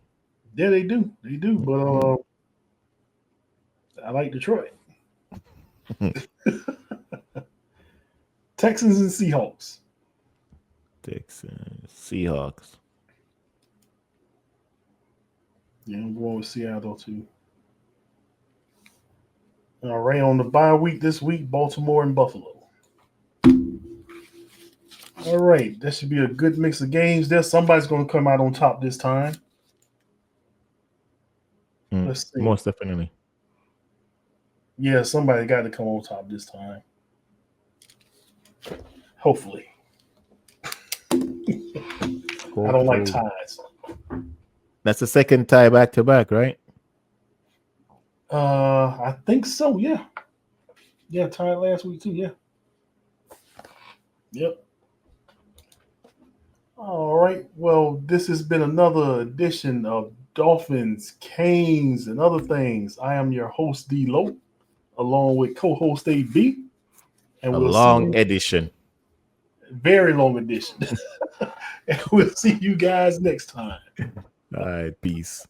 Yeah, they do. They do. But I like Detroit. Texans and Seahawks. Texans, Seahawks. Yeah, I'm going with Seattle too. All right, on the bye week this week, Baltimore and Buffalo. All right, that should be a good mix of games there. Somebody's going to come out on top this time. Let's see. Most definitely. Yeah, somebody got to come on top this time. Hopefully. I don't like ties. That's the second tie back to back, right? I think so, yeah. Yeah, tied last week too, yeah. Yep. All right. Well, this has been another edition of Dolphins, Canes, and other things. I am your host, D Lo, along with co-host AB. And A we'll long see you, edition. very long edition. And we'll see you guys next time. All right, peace.